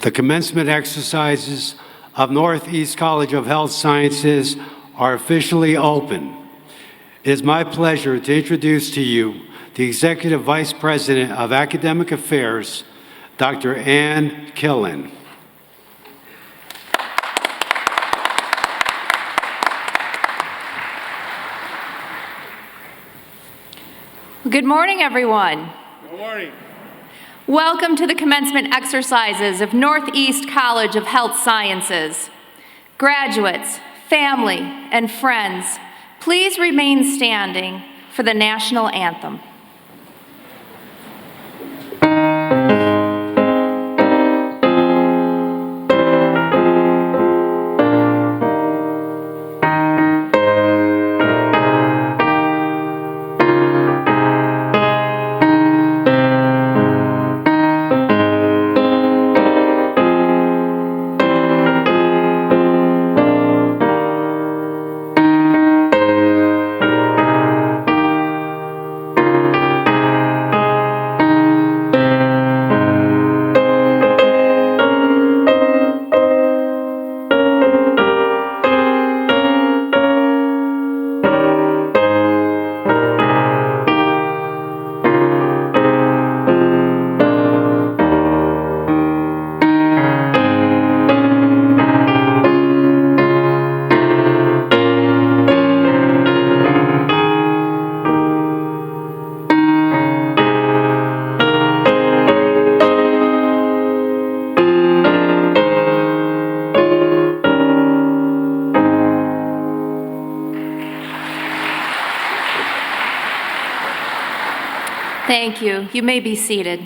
The commencement exercises of Northeast College of Health Sciences are officially open. It is my pleasure to introduce to you the Executive Vice President of Academic Affairs, Dr. Ann Killen. Good morning, everyone. Good morning. Welcome to the commencement exercises of Northeast College of Health Sciences. Graduates, family, and friends, please remain standing for the national anthem. Thank you. You may be seated.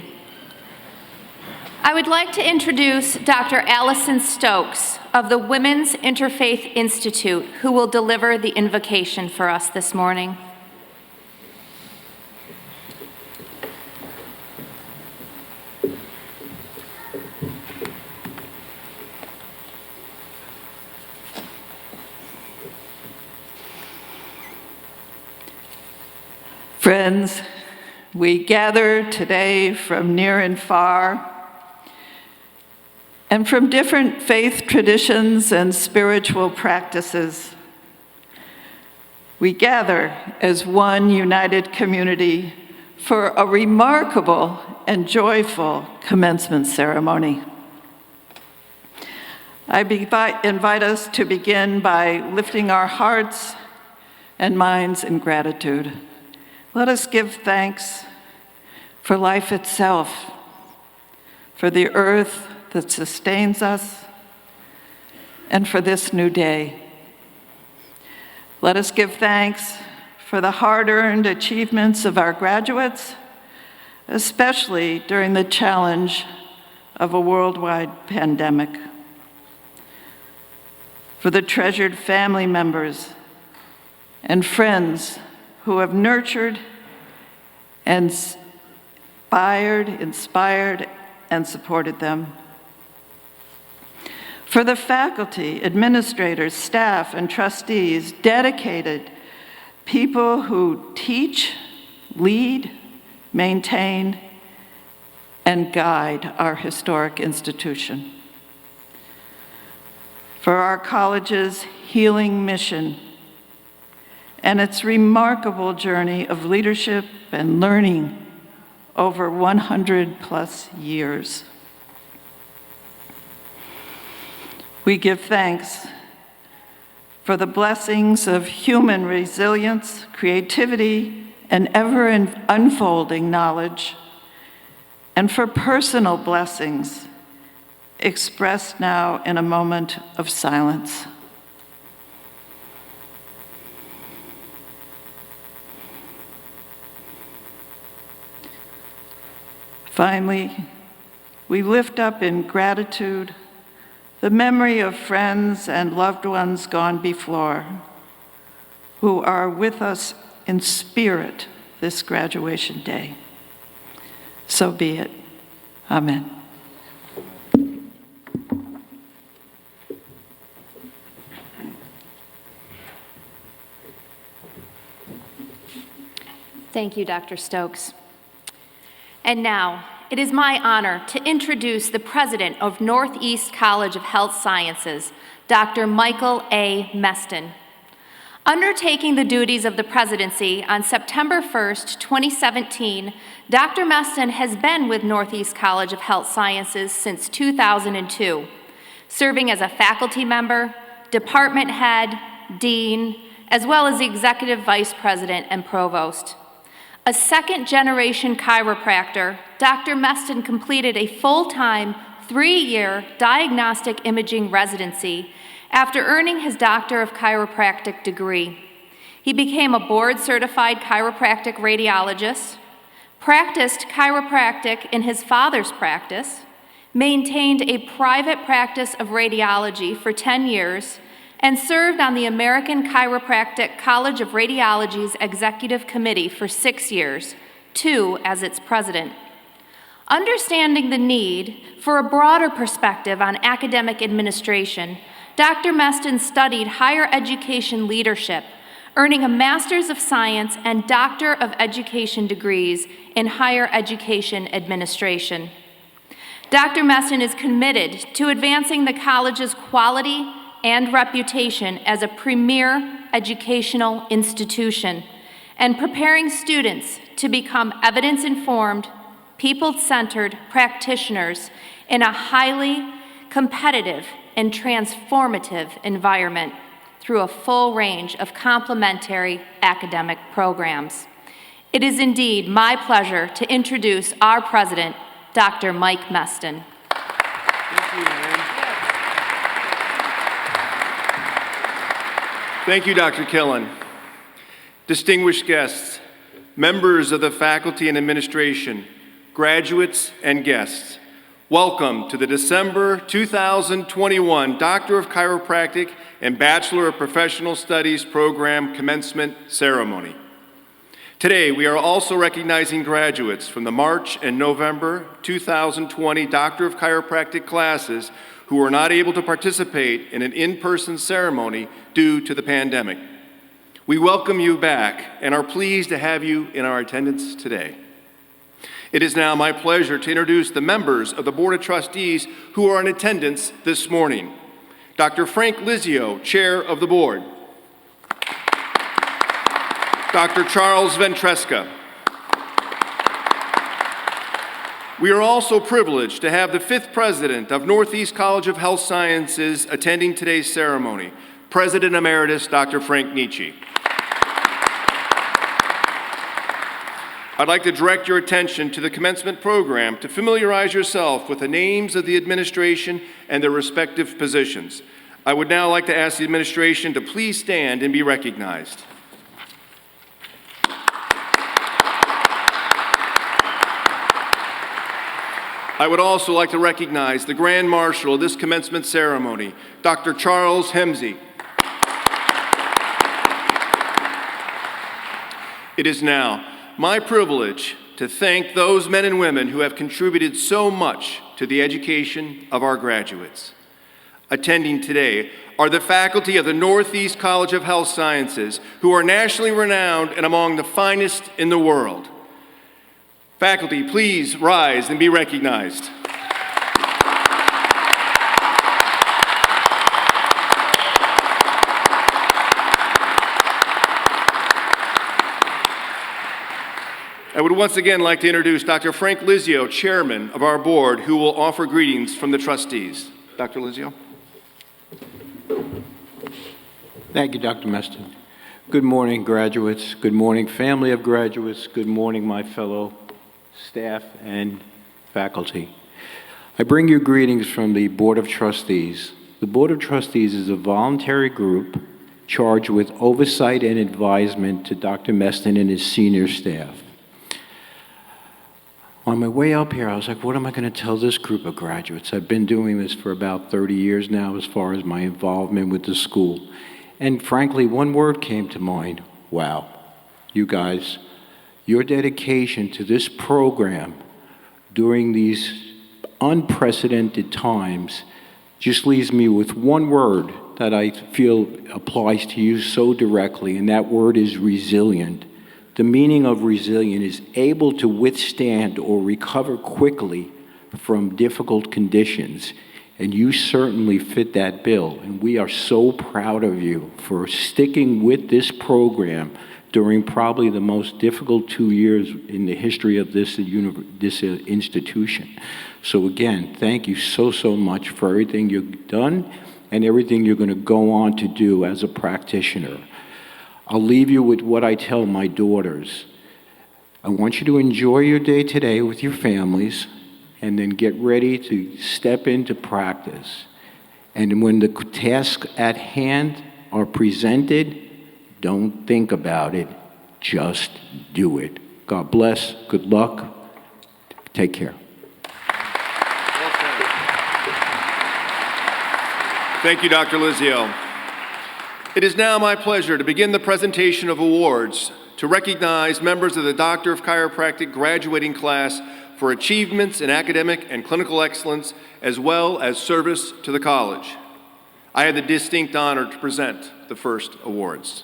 I would like to introduce Dr. Allison Stokes of the Women's Interfaith Institute, who will deliver the invocation for us this morning. Friends, we gather today from near and far, and from different faith traditions and spiritual practices. We gather as one united community for a remarkable and joyful commencement ceremony. I invite us to begin by lifting our hearts and minds in gratitude. Let us give thanks for life itself, for the earth that sustains us, and for this new day. Let us give thanks for the hard-earned achievements of our graduates, especially during the challenge of a worldwide pandemic. For the treasured family members and friends who have nurtured and inspired, and supported them. For the faculty, administrators, staff, and trustees, dedicated people who teach, lead, maintain, and guide our historic institution. For our college's healing mission and its remarkable journey of leadership and learning over 100+ years. We give thanks for the blessings of human resilience, creativity, and ever unfolding knowledge, and for personal blessings expressed now in a moment of silence. Finally, we lift up in gratitude the memory of friends and loved ones gone before, who are with us in spirit this graduation day. So be it. Amen. Thank you, Dr. Stokes. And now, it is my honor to introduce the president of Northeast College of Health Sciences, Dr. Michael A. Meston. Undertaking the duties of the presidency on September 1st, 2017, Dr. Meston has been with Northeast College of Health Sciences since 2002, serving as a faculty member, department head, dean, as well as the executive vice president and provost. A second-generation chiropractor, Dr. Meston completed a full-time, 3-year diagnostic imaging residency after earning his Doctor of Chiropractic degree. He became a board-certified chiropractic radiologist, practiced chiropractic in his father's practice, maintained a private practice of radiology for 10 years, and served on the American Chiropractic College of Radiology's Executive Committee for 6 years, 2 as its president. Understanding the need for a broader perspective on academic administration, Dr. Meston studied higher education leadership, earning a Master's of Science and Doctor of Education degrees in higher education administration. Dr. Meston is committed to advancing the college's quality and reputation as a premier educational institution and preparing students to become evidence-informed, people-centered practitioners in a highly competitive and transformative environment through a full range of complementary academic programs. It is indeed my pleasure to introduce our president, Dr. Mike Meston. Thank you, Lorraine. Thank you, Dr. Killen. Distinguished guests, members of the faculty and administration, graduates and guests, welcome to the December 2021 Doctor of Chiropractic and Bachelor of Professional Studies program commencement ceremony. Today, we are also recognizing graduates from the March and November 2020 Doctor of Chiropractic classes who were not able to participate in an in-person ceremony due to the pandemic. We welcome you back and are pleased to have you in our attendance today. It is now my pleasure to introduce the members of the Board of Trustees who are in attendance this morning. Dr. Frank Lizio, Chair of the Board. Dr. Charles Ventresca. We are also privileged to have the 5th President of Northeast College of Health Sciences attending today's ceremony, President Emeritus Dr. Frank Nietzsche. I'd like to direct your attention to the commencement program to familiarize yourself with the names of the administration and their respective positions. I would now like to ask the administration to please stand and be recognized. I would also like to recognize the Grand Marshal of this commencement ceremony, Dr. Charles Hemsey. It is now my privilege to thank those men and women who have contributed so much to the education of our graduates. Attending today are the faculty of the Northeast College of Health Sciences, who are nationally renowned and among the finest in the world. Faculty, please rise and be recognized. I would once again like to introduce Dr. Frank Lizio, Chairman of our board, who will offer greetings from the trustees. Dr. Lizio. Thank you, Dr. Meston. Good morning, graduates. Good morning, family of graduates. Good morning, my fellow staff and faculty. I bring you greetings from the Board of Trustees. The Board of Trustees is a voluntary group charged with oversight and advisement to Dr. Meston and his senior staff. On my way up here, I was like, what am I going to tell this group of graduates? I've been doing this for about 30 years now as far as my involvement with the school. And frankly, one word came to mind: wow. You guys, your dedication to this program during these unprecedented times just leaves me with one word that I feel applies to you so directly, and that word is resilient. The meaning of resilient is able to withstand or recover quickly from difficult conditions. And you certainly fit that bill. And we are so proud of you for sticking with this program during probably the most difficult 2 years in the history of this institution. So again, thank you so much for everything you've done and everything you're going to go on to do as a practitioner. I'll leave you with what I tell my daughters. I want you to enjoy your day today with your families and then get ready to step into practice. And when the tasks at hand are presented, don't think about it, just do it. God bless, good luck, take care. Thank you, Dr. Lizio. It is now my pleasure to begin the presentation of awards to recognize members of the Doctor of Chiropractic graduating class for achievements in academic and clinical excellence, as well as service to the college. I have the distinct honor to present the first awards.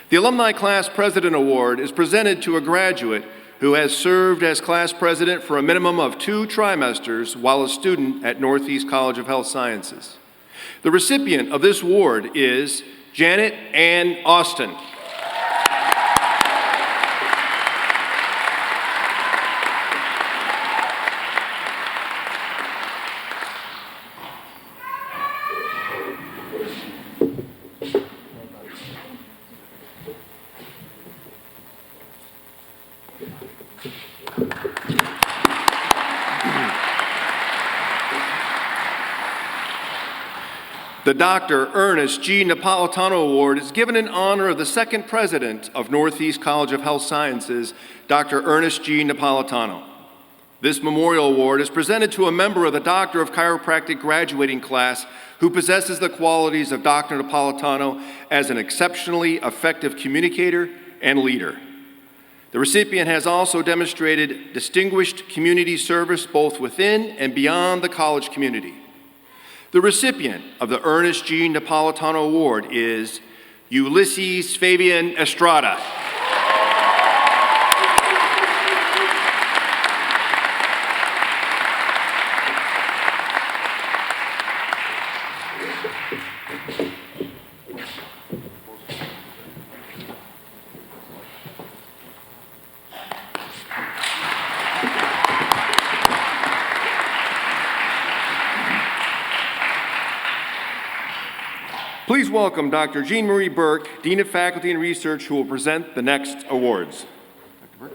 The Alumni Class President Award is presented to a graduate who has served as class president for a minimum of 2 trimesters while a student at Northeast College of Health Sciences. The recipient of this award is Janet Ann Austin. The Dr. Ernest G. Napolitano Award is given in honor of the second president of Northeast College of Health Sciences, Dr. Ernest G. Napolitano. This memorial award is presented to a member of the Doctor of Chiropractic graduating class who possesses the qualities of Dr. Napolitano as an exceptionally effective communicator and leader. The recipient has also demonstrated distinguished community service both within and beyond the college community. The recipient of the Ernest G. Napolitano Award is Ulysses Fabian Estrada. Please welcome Dr. Jean Marie Burke, Dean of Faculty and Research, who will present the next awards. Dr. Burke.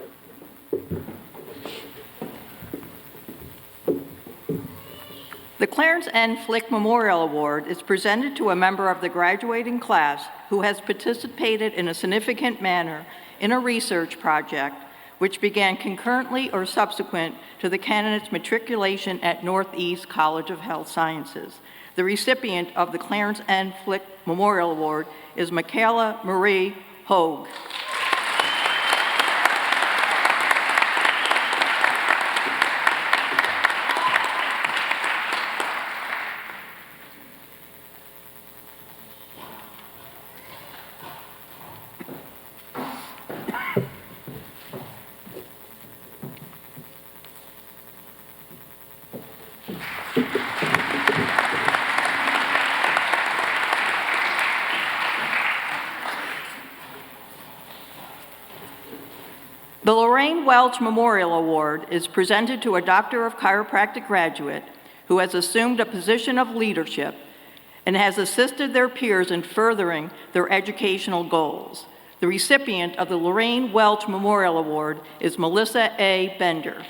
The Clarence N. Flick Memorial Award is presented to a member of the graduating class who has participated in a significant manner in a research project which began concurrently or subsequent to the candidate's matriculation at Northeast College of Health Sciences. The recipient of the Clarence N. Flick Memorial Award is Michaela Marie Hogue. The Lorraine Welch Memorial Award is presented to a Doctor of Chiropractic graduate who has assumed a position of leadership and has assisted their peers in furthering their educational goals. The recipient of the Lorraine Welch Memorial Award is Melissa A. Bender.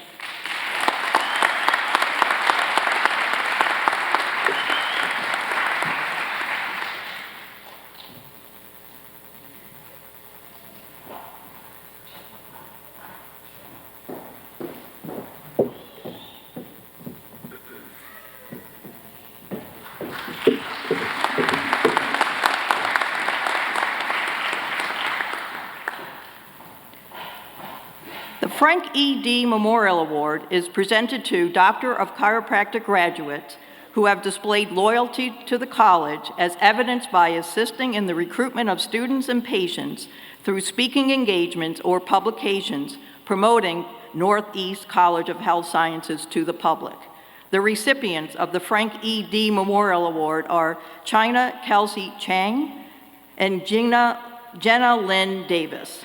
Frank E. D. Memorial Award is presented to Doctor of Chiropractic graduates who have displayed loyalty to the college as evidenced by assisting in the recruitment of students and patients through speaking engagements or publications promoting Northeast College of Health Sciences to the public. The recipients of the Frank E. D. Memorial Award are China Kelsey Chang and Jenna Lynn Davis.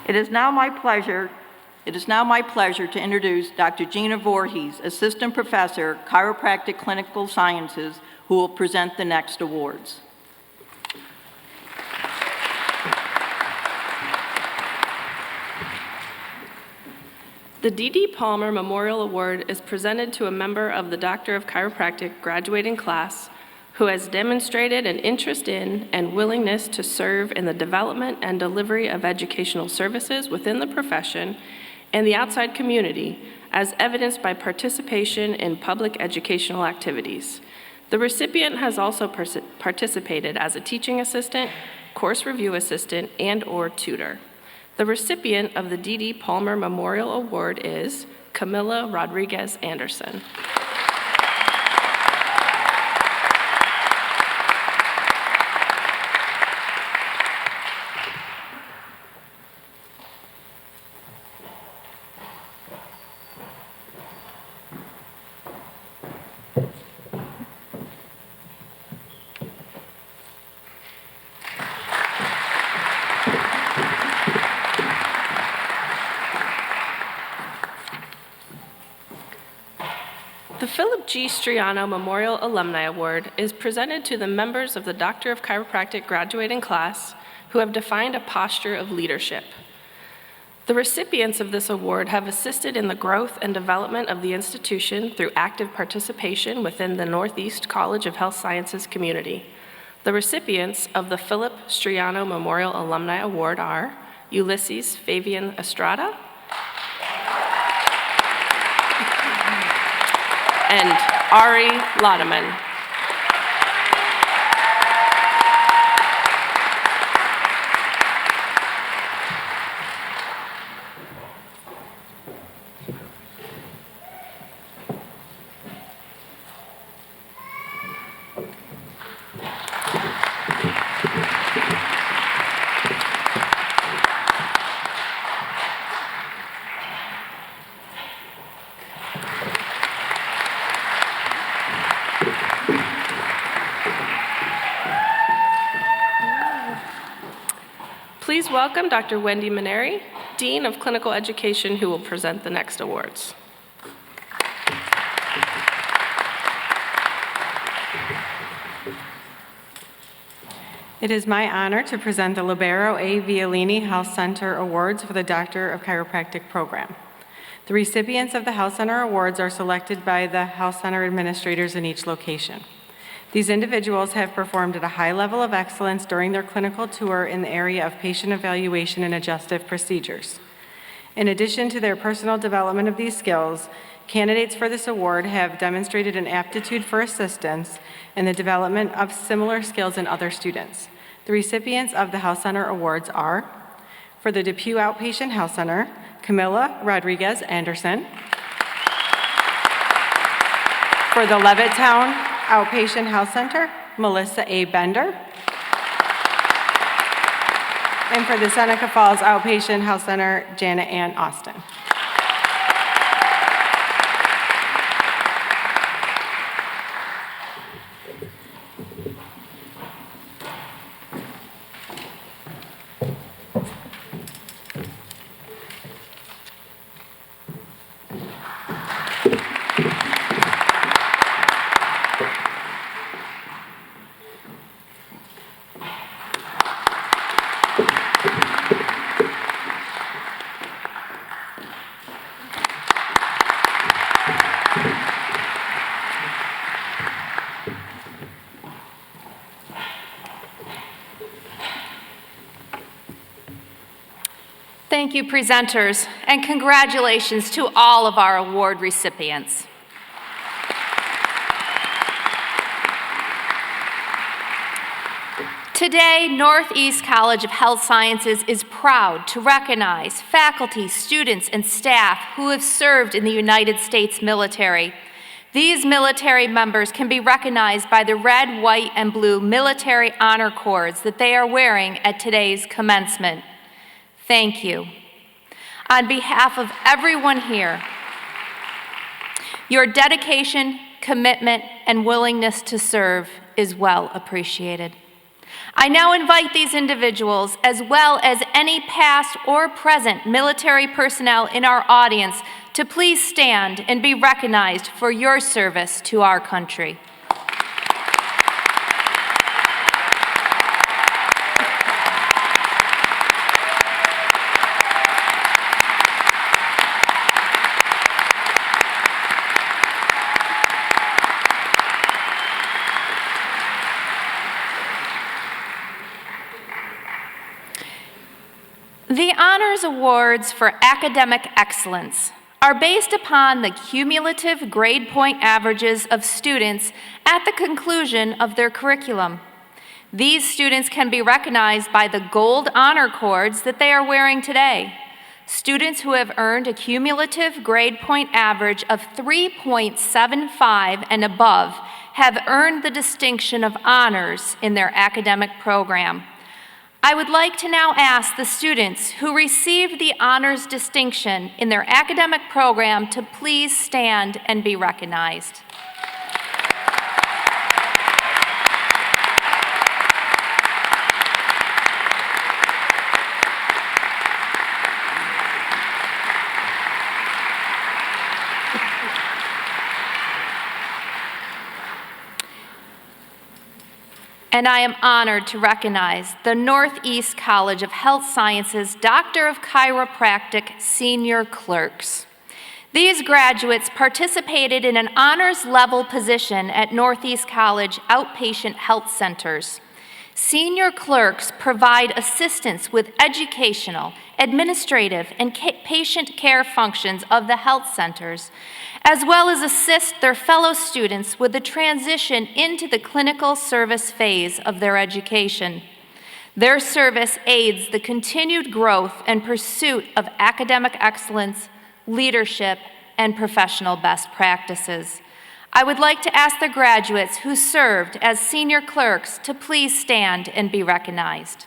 It is now my pleasure to introduce Dr. Gina Voorhees, Assistant Professor, Chiropractic Clinical Sciences, who will present the next awards. The D.D. Palmer Memorial Award is presented to a member of the Doctor of Chiropractic graduating class who has demonstrated an interest in and willingness to serve in the development and delivery of educational services within the profession and the outside community, as evidenced by participation in public educational activities. The recipient has also participated as a teaching assistant, course review assistant, and/or tutor. The recipient of the D.D. Palmer Memorial Award is Camilla Rodriguez Anderson. The Philip G. Striano Memorial Alumni Award is presented to the members of the Doctor of Chiropractic graduating class who have defined a posture of leadership. The recipients of this award have assisted in the growth and development of the institution through active participation within the Northeast College of Health Sciences community. The recipients of the Philip Striano Memorial Alumni Award are Ulysses Fabian Estrada and Ari Laudeman. Please welcome Dr. Wendy Maneri, Dean of Clinical Education, who will present the next awards. It is my honor to present the Libero A. Violini Health Center Awards for the Doctor of Chiropractic program. The recipients of the Health Center Awards are selected by the Health Center administrators in each location. These individuals have performed at a high level of excellence during their clinical tour in the area of patient evaluation and adjustive procedures. In addition to their personal development of these skills, candidates for this award have demonstrated an aptitude for assistance and the development of similar skills in other students. The recipients of the Health Center Awards are, for the Depew Outpatient Health Center, Camilla Rodriguez Anderson. For the Levittown Outpatient Health Center, Melissa A. Bender. And for the Seneca Falls Outpatient Health Center, Janet Ann Austin. Thank you, presenters, and congratulations to all of our award recipients. Today, Northeast College of Health Sciences is proud to recognize faculty, students, and staff who have served in the United States military. These military members can be recognized by the red, white, and blue military honor cords that they are wearing at today's commencement. Thank you. On behalf of everyone here, your dedication, commitment, and willingness to serve is well appreciated. I now invite these individuals, as well as any past or present military personnel in our audience, to please stand and be recognized for your service to our country. The Honors Awards for Academic Excellence are based upon the cumulative grade point averages of students at the conclusion of their curriculum. These students can be recognized by the gold honor cords that they are wearing today. Students who have earned a cumulative grade point average of 3.75 and above have earned the distinction of honors in their academic program. I would like to now ask the students who received the honors distinction in their academic program to please stand and be recognized. And I am honored to recognize the Northeast College of Health Sciences Doctor of Chiropractic senior clerks. These graduates participated in an honors level position at Northeast College outpatient health centers. Senior clerks provide assistance with educational, administrative, and patient care functions of the health centers, as well as assist their fellow students with the transition into the clinical service phase of their education. Their service aids the continued growth and pursuit of academic excellence, leadership, and professional best practices. I would like to ask the graduates who served as senior clerks to please stand and be recognized.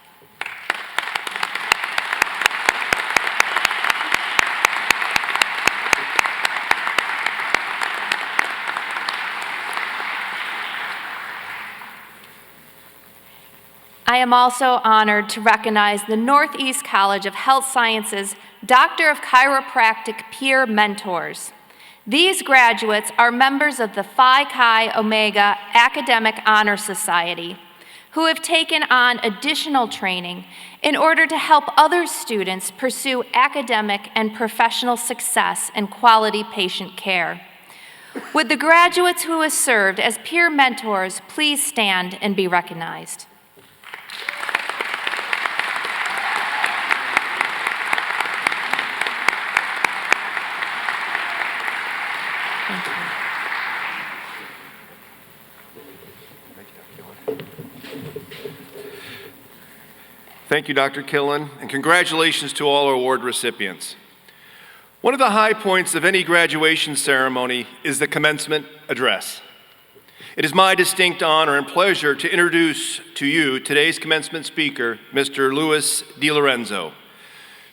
I am also honored to recognize the Northeast College of Health Sciences Doctor of Chiropractic Peer Mentors. These graduates are members of the Phi Chi Omega Academic Honor Society, who have taken on additional training in order to help other students pursue academic and professional success and quality patient care. Would the graduates who have served as peer mentors please stand and be recognized? Thank you, Dr. Killen, and congratulations to all our award recipients. One of the high points of any graduation ceremony is the commencement address. It is my distinct honor and pleasure to introduce to you today's commencement speaker, Mr. Louis D. Lorenzo.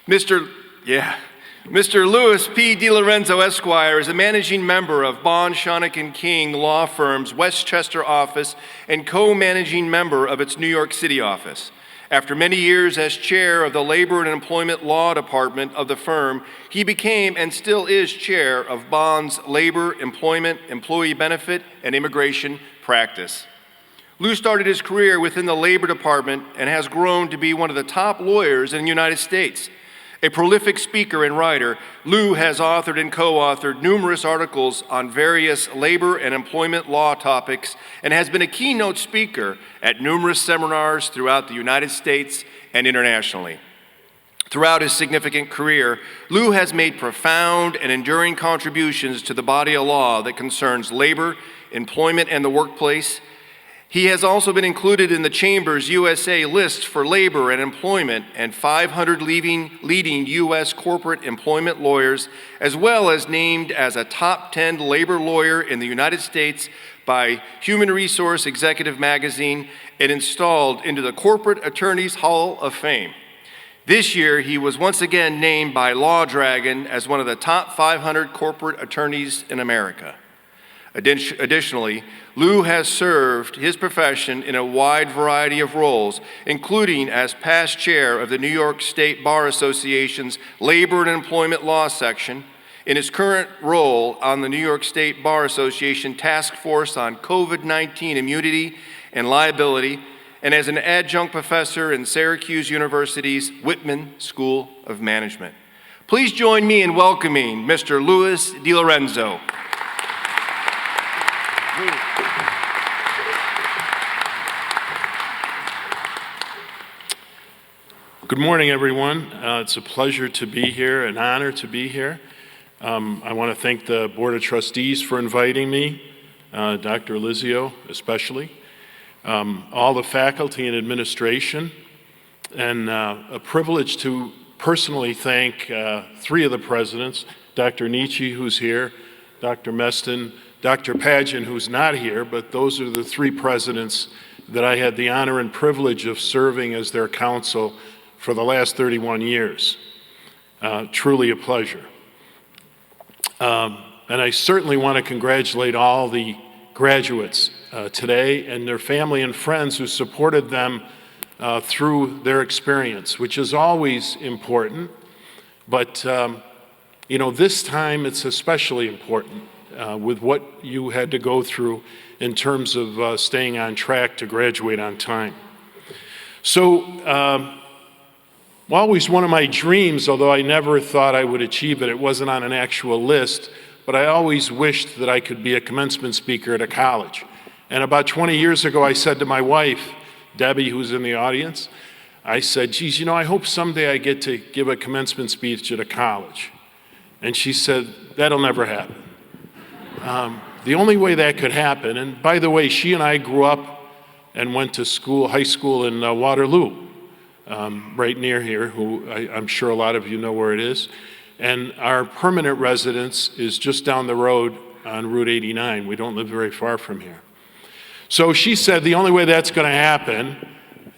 Mr. Louis P. D. Lorenzo, Esquire, is a managing member of Bond, Shonick & King Law Firm's Westchester office and co-managing member of its New York City office. After many years as chair of the Labor and Employment Law Department of the firm, he became and still is chair of Bond's Labor, Employment, Employee Benefit, and Immigration practice. Lou started his career within the Labor Department and has grown to be one of the top lawyers in the United States. A prolific speaker and writer, Lou has authored and co-authored numerous articles on various labor and employment law topics and has been a keynote speaker at numerous seminars throughout the United States and internationally. Throughout his significant career, Lou has made profound and enduring contributions to the body of law that concerns labor, employment, and the workplace. He has also been included in the Chamber's USA list for labor and employment and 500 leading U.S. corporate employment lawyers, as well as named as a top 10 labor lawyer in the United States by Human Resource Executive Magazine and installed into the Corporate Attorneys Hall of Fame. This year, he was once again named by Law Dragon as one of the top 500 corporate attorneys in America. Additionally, Lou has served his profession in a wide variety of roles, including as past chair of the New York State Bar Association's Labor and Employment Law section, in his current role on the New York State Bar Association Task Force on COVID-19 Immunity and Liability, and as an adjunct professor in Syracuse University's Whitman School of Management. Please join me in welcoming Mr. Louis Di Lorenzo. Good morning, everyone. It's a pleasure to be here, an honor to be here. I want to thank the Board of Trustees for inviting me, Dr. Elizio especially, all the faculty and administration, and a privilege to personally thank three of the presidents, Dr. Nietzsche, who's here, Dr. Meston, Dr. Pageant, who's not here, but those are the three presidents that I had the honor and privilege of serving as their counsel for the last 31 years. Truly a pleasure. And I certainly want to congratulate all the graduates today and their family and friends who supported them through their experience, which is always important. But, this time it's especially important with what you had to go through in terms of staying on track to graduate on time. So, always one of my dreams, although I never thought I would achieve it, it wasn't on an actual list, but I always wished that I could be a commencement speaker at a college. And about 20 years ago, I said to my wife, Debbie, who's in the audience, I said, geez, I hope someday I get to give a commencement speech at a college. And she said, that'll never happen. The only way that could happen, and by the way, she and I grew up and went to school, high school in Waterloo, right near here, I'm sure a lot of you know where it is. And our permanent residence is just down the road on Route 89. We don't live very far from here. So she said the only way that's going to happen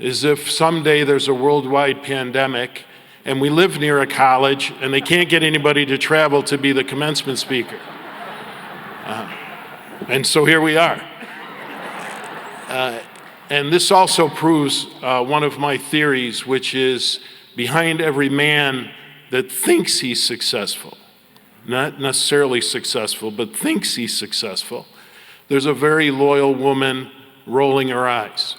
is if someday there's a worldwide pandemic and we live near a college and they can't get anybody to travel to be the commencement speaker. And so here we are. And this also proves one of my theories, which is behind every man that thinks he's successful, not necessarily successful, but thinks he's successful, there's a very loyal woman rolling her eyes.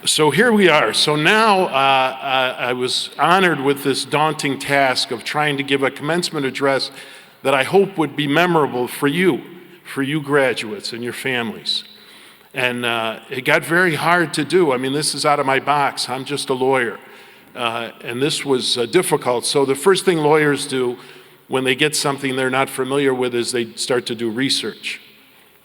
So here we are. So now I was honored with this daunting task of trying to give a commencement address that I hope would be memorable for you graduates and your families. And it got very hard to do. I mean, this is out of my box. I'm just a lawyer. And this was difficult. So the first thing lawyers do when they get something they're not familiar with is they start to do research.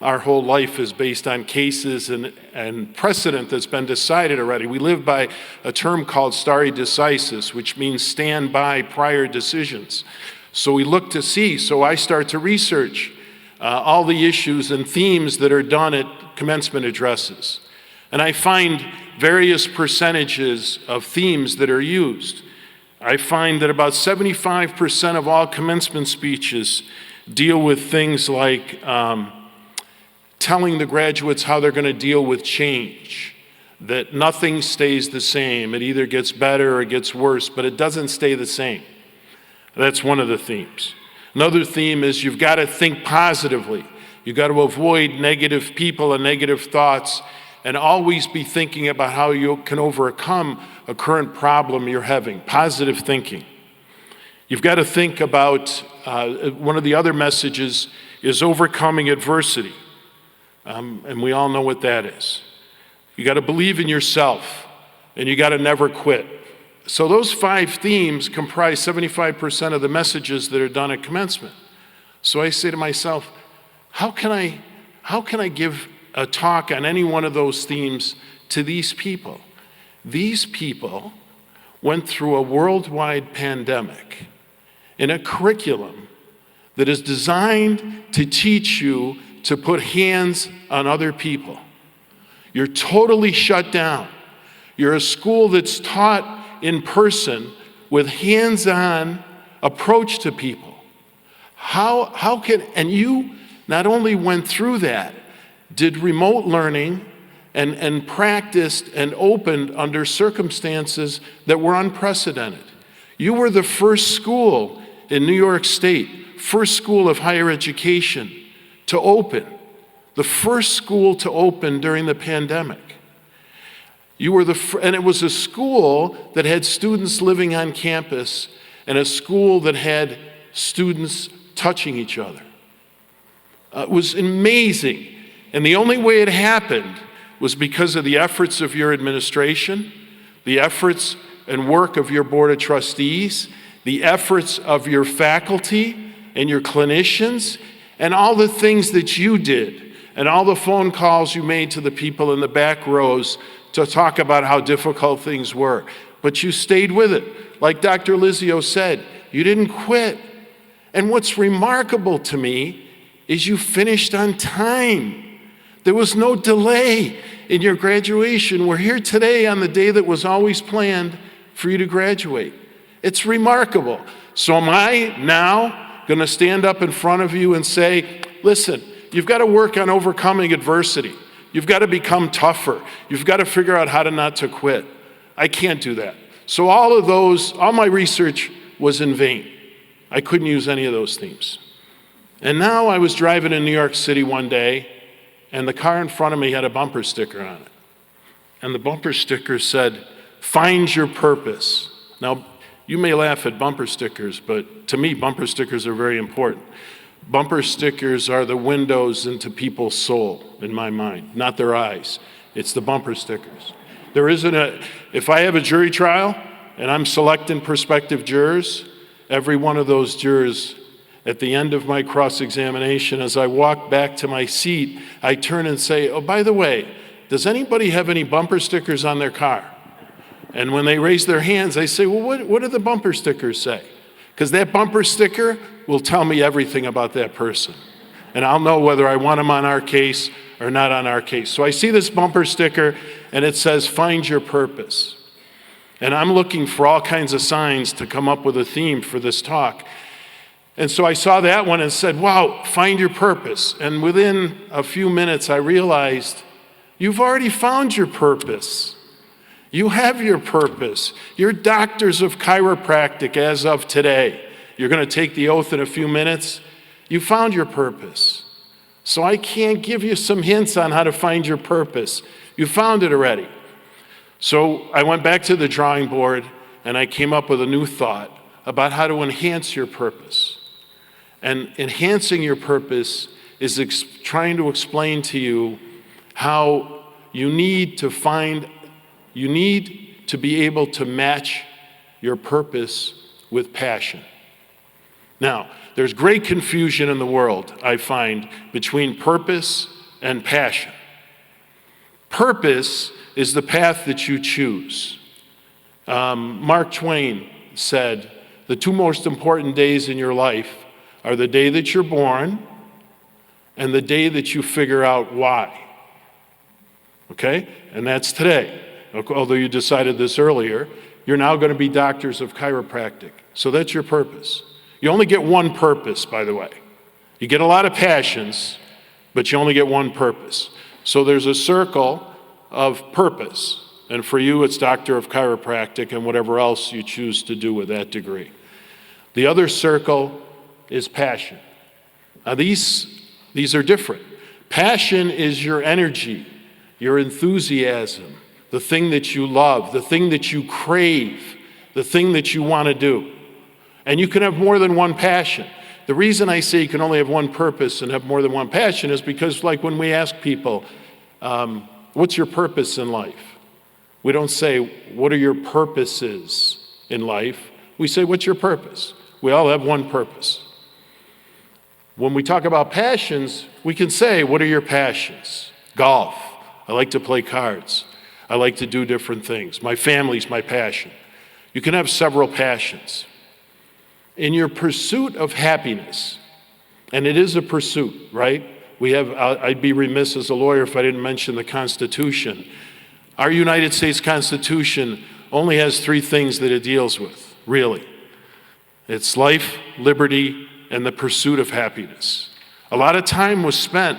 Our whole life is based on cases and precedent that's been decided already. We live by a term called stare decisis, which means stand by prior decisions. So we look to see, so I start to research all the issues and themes that are done at commencement addresses. And I find various percentages of themes that are used. I find that about 75% of all commencement speeches deal with things like telling the graduates how they're going to deal with change, that nothing stays the same. It either gets better or it gets worse, but it doesn't stay the same. That's one of the themes. Another theme is you've got to think positively. You've got to avoid negative people and negative thoughts and always be thinking about how you can overcome a current problem you're having. Positive thinking. You've got to think about, one of the other messages is overcoming adversity. And we all know what that is. You got to believe in yourself. and you got to never quit. So those 5 themes comprise 75% of the messages that are done at commencement. So I say to myself, how can I give a talk on any one of those themes to these people? These people went through a worldwide pandemic in a curriculum that is designed to teach you to put hands on other people. You're totally shut down. You're a school that's taught in person with hands-on approach to people. And you not only went through that, did remote learning and practiced and opened under circumstances that were unprecedented. You were the first school in New York State, first school of higher education to open, the first school to open during the pandemic. You were and it was a school that had students living on campus and a school that had students touching each other. It was amazing. And the only way it happened was because of the efforts of your administration, the efforts and work of your board of trustees, the efforts of your faculty and your clinicians, and all the things that you did, and all the phone calls you made to the people in the back rows to talk about how difficult things were. But you stayed with it. Like Dr. Lizio said, you didn't quit. And what's remarkable to me is you finished on time. There was no delay in your graduation. We're here today on the day that was always planned for you to graduate. It's remarkable. So am I now going to stand up in front of you and say, listen, you've got to work on overcoming adversity. You've got to become tougher. You've got to figure out how to not to quit. I can't do that. So all my research was in vain. I couldn't use any of those themes. And now I was driving in New York City one day, and the car in front of me had a bumper sticker on it. And the bumper sticker said, "Find your purpose." Now, you may laugh at bumper stickers, but to me, bumper stickers are very important. Bumper stickers are the windows into people's soul, in my mind, not their eyes. It's the bumper stickers. If I have a jury trial and I'm selecting prospective jurors, every one of those jurors, at the end of my cross-examination, as I walk back to my seat, I turn and say, "Oh, by the way, does anybody have any bumper stickers on their car?" And when they raise their hands, I say, "Well, what do the bumper stickers say?" Because that bumper sticker will tell me everything about that person. And I'll know whether I want them on our case or not on our case. So I see this bumper sticker, and it says, "Find your purpose." And I'm looking for all kinds of signs to come up with a theme for this talk. And so I saw that one and said, wow, find your purpose. And within a few minutes, I realized you've already found your purpose. You have your purpose. You're doctors of chiropractic as of today. You're going to take the oath in a few minutes. You found your purpose. So I can't give you some hints on how to find your purpose. You found it already. So I went back to the drawing board and I came up with a new thought about how to enhance your purpose. And enhancing your purpose is trying to explain to you how you need to be able to match your purpose with passion. Now, there's great confusion in the world, I find, between purpose and passion. Purpose is the path that you choose. Mark Twain said, the two most important days in your life are the day that you're born and the day that you figure out why. Okay? And that's today. Although you decided this earlier, you're now going to be doctors of chiropractic. So that's your purpose. You only get one purpose, by the way. You get a lot of passions, but you only get one purpose. So there's a circle of purpose. And for you, it's Doctor of Chiropractic and whatever else you choose to do with that degree. The other circle is passion. Now these are different. Passion is your energy, your enthusiasm, the thing that you love, the thing that you crave, the thing that you want to do. And you can have more than one passion. The reason I say you can only have one purpose and have more than one passion is because, like when we ask people, what's your purpose in life? We don't say, what are your purposes in life? We say, what's your purpose? We all have one purpose. When we talk about passions, we can say, what are your passions? Golf. I like to play cards. I like to do different things. My family's my passion. You can have several passions. In your pursuit of happiness, and it is a pursuit, right? I'd be remiss as a lawyer if I didn't mention the Constitution. Our United States Constitution only has 3 things that it deals with, really. It's life, liberty, and the pursuit of happiness. A lot of time was spent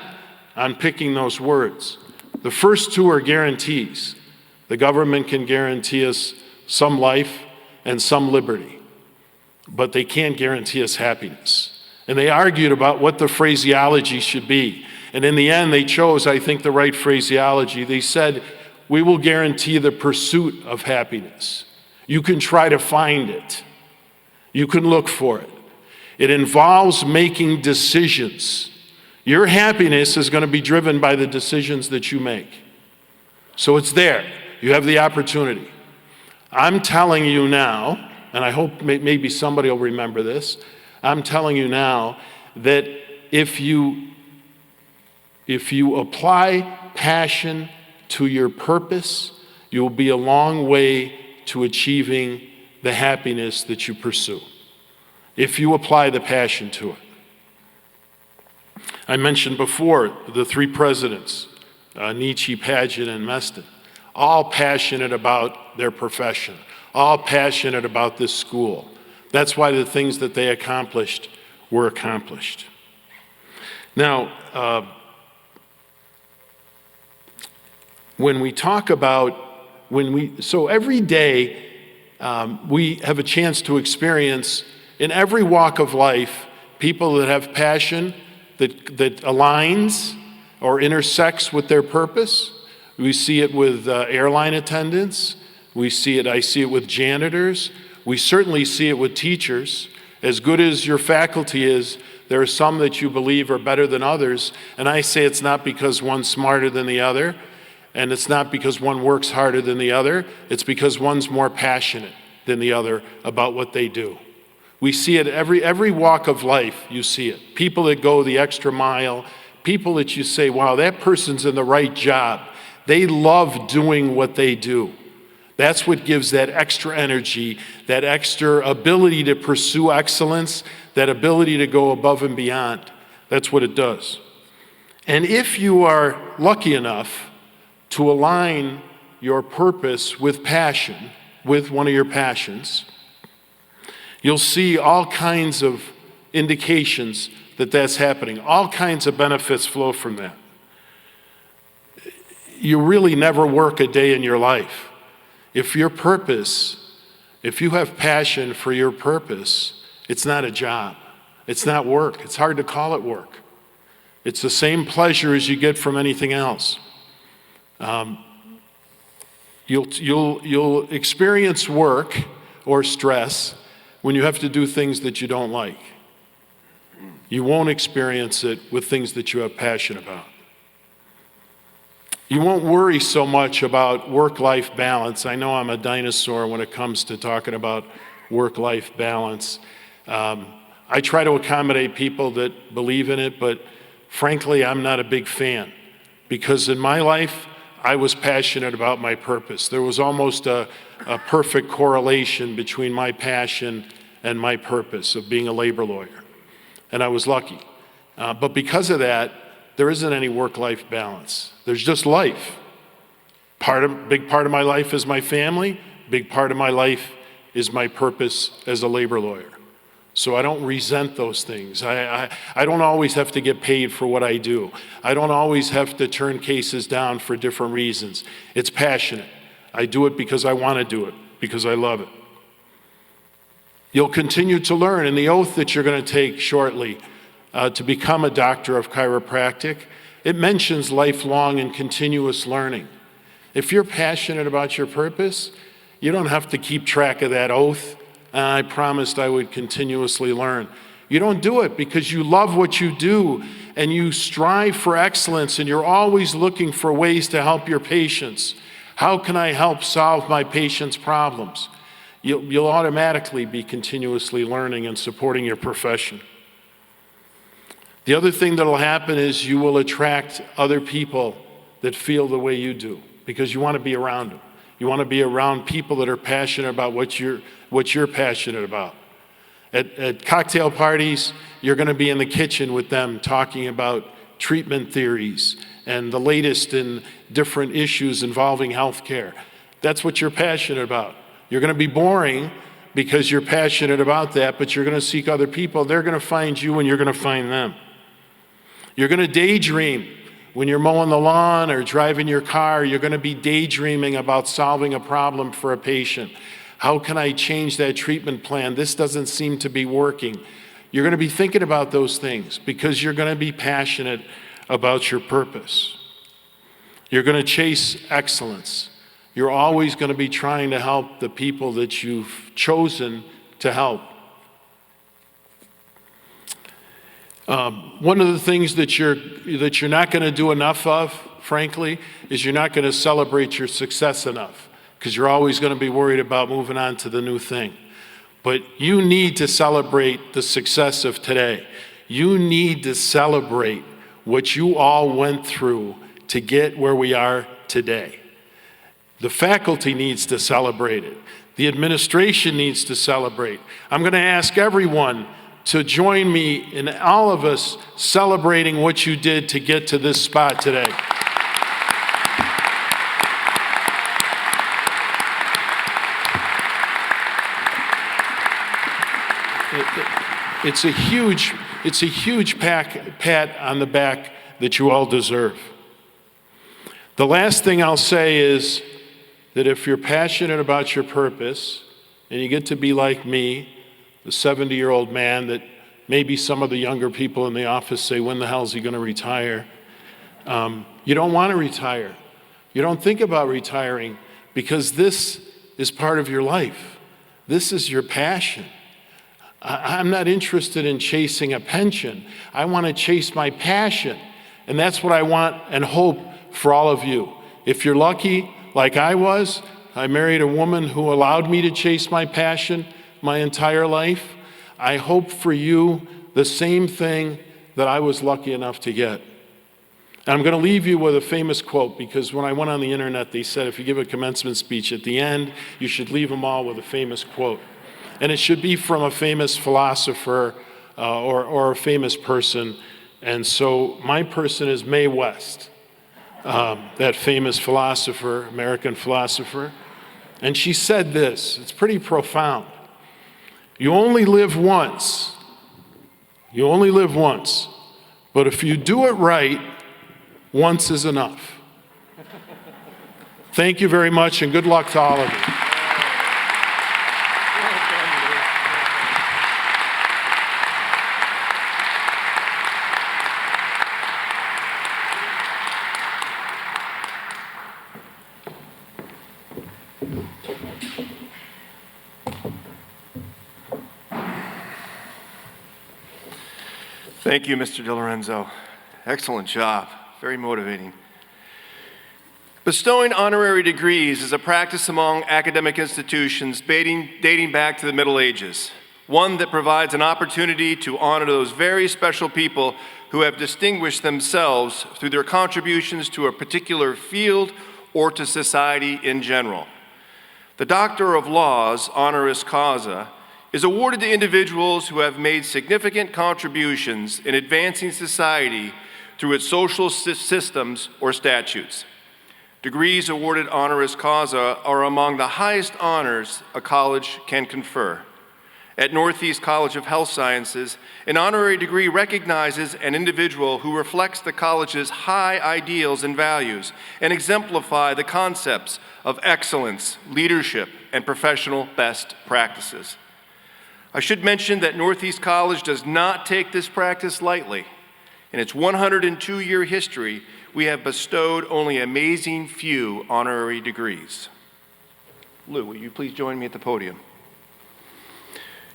on picking those words. The first 2 are guarantees. The government can guarantee us some life and some liberty, but they can't guarantee us happiness. And they argued about what the phraseology should be. And in the end, they chose, I think, the right phraseology. They said, we will guarantee the pursuit of happiness. You can try to find it. You can look for it. It involves making decisions. Your happiness is going to be driven by the decisions that you make. So it's there. You have the opportunity. I'm telling you now, and I hope maybe somebody will remember this, I'm telling you now that if you apply passion to your purpose, you'll be a long way to achieving the happiness that you pursue. If you apply the passion to it. I mentioned before the 3 presidents, Nietzsche, Paget, and Meston, all passionate about their profession, all passionate about this school. That's why the things that they accomplished were accomplished. Now, when we talk about, so every day we have a chance to experience in every walk of life people that have passion that aligns or intersects with their purpose. We see it with airline attendants. I see it with janitors. We certainly see it with teachers. As good as your faculty is, there are some that you believe are better than others. And I say it's not because one's smarter than the other, and it's not because one works harder than the other. It's because one's more passionate than the other about what they do. We see it every walk of life, you see it. People that go the extra mile, people that you say, wow, that person's in the right job. They love doing what they do. That's what gives that extra energy, that extra ability to pursue excellence, that ability to go above and beyond. That's what it does. And if you are lucky enough to align your purpose with passion, with one of your passions, you'll see all kinds of indications that that's happening. All kinds of benefits flow from that. You really never work a day in your life. If you have passion for your purpose, it's not a job. It's not work. It's hard to call it work. It's the same pleasure as you get from anything else. You'll experience work or stress when you have to do things that you don't like. You won't experience it with things that you have passion about. You won't worry so much about work-life balance. I know I'm a dinosaur when it comes to talking about work-life balance. I try to accommodate people that believe in it, but frankly, I'm not a big fan. Because in my life, I was passionate about my purpose. There was almost a perfect correlation between my passion and my purpose of being a labor lawyer. And I was lucky. But because of that, there isn't any work-life balance. There's just life. Big part of my life is my family. Big part of my life is my purpose as a labor lawyer. So I don't resent those things. I don't always have to get paid for what I do. I don't always have to turn cases down for different reasons. It's passionate. I do it because I want to do it, because I love it. You'll continue to learn in the oath that you're going to take shortly to become a doctor of chiropractic. It mentions lifelong and continuous learning. If you're passionate about your purpose, you don't have to keep track of that oath. I promised I would continuously learn. You don't do it because you love what you do and you strive for excellence and you're always looking for ways to help your patients. How can I help solve my patient's problems? You'll automatically be continuously learning and supporting your profession. The other thing that'll happen is you will attract other people that feel the way you do, because you want to be around them. You want to be around people that are passionate about what you're passionate about. At cocktail parties, you're going to be in the kitchen with them talking about treatment theories and the latest in different issues involving healthcare. That's what you're passionate about. You're going to be boring because you're passionate about that, but you're going to seek other people. They're going to find you and you're going to find them. You're going to daydream. When you're mowing the lawn or driving your car, you're going to be daydreaming about solving a problem for a patient. How can I change that treatment plan? This doesn't seem to be working. You're going to be thinking about those things because you're going to be passionate about your purpose. You're going to chase excellence. You're always going to be trying to help the people that you've chosen to help. One of the things that you're not going to do enough of, frankly, is you're not going to celebrate your success enough, because you're always going to be worried about moving on to the new thing. But you need to celebrate the success of today. You need to celebrate what you all went through to get where we are today. The faculty needs to celebrate it. The administration needs to celebrate. I'm going to ask everyone to join me in all of us celebrating what you did to get to this spot today. It's a huge pat on the back that you all deserve. The last thing I'll say is that if you're passionate about your purpose and you get to be like me, the 70-year-old man that maybe some of the younger people in the office say, when the hell is he going to retire? You don't want to retire. You don't think about retiring because this is part of your life. This is your passion. I'm not interested in chasing a pension. I want to chase my passion. And that's what I want and hope for all of you. If you're lucky, like I was, I married a woman who allowed me to chase my passion my entire life. I hope for you the same thing that I was lucky enough to get. And I'm going to leave you with a famous quote, because when I went on the internet, they said if you give a commencement speech at the end, you should leave them all with a famous quote. And it should be from a famous philosopher or a famous person. And so my person is Mae West, that famous philosopher, American philosopher. And she said this, it's pretty profound. You only live once. You only live once. But if you do it right, once is enough. Thank you very much, and good luck to all of you. Thank you, Mr. Lorenzo. Excellent job. Very motivating. Bestowing honorary degrees is a practice among academic institutions dating back to the Middle Ages, one that provides an opportunity to honor those very special people who have distinguished themselves through their contributions to a particular field or to society in general. The Doctor of Laws honoris causa is awarded to individuals who have made significant contributions in advancing society through its social systems or statutes. Degrees awarded honoris causa are among the highest honors a college can confer. At Northeast College of Health Sciences, an honorary degree recognizes an individual who reflects the college's high ideals and values and exemplify the concepts of excellence, leadership, and professional best practices. I should mention that Northeast College does not take this practice lightly. In its 102-year history, we have bestowed only an amazing few honorary degrees. Lou, will you please join me at the podium?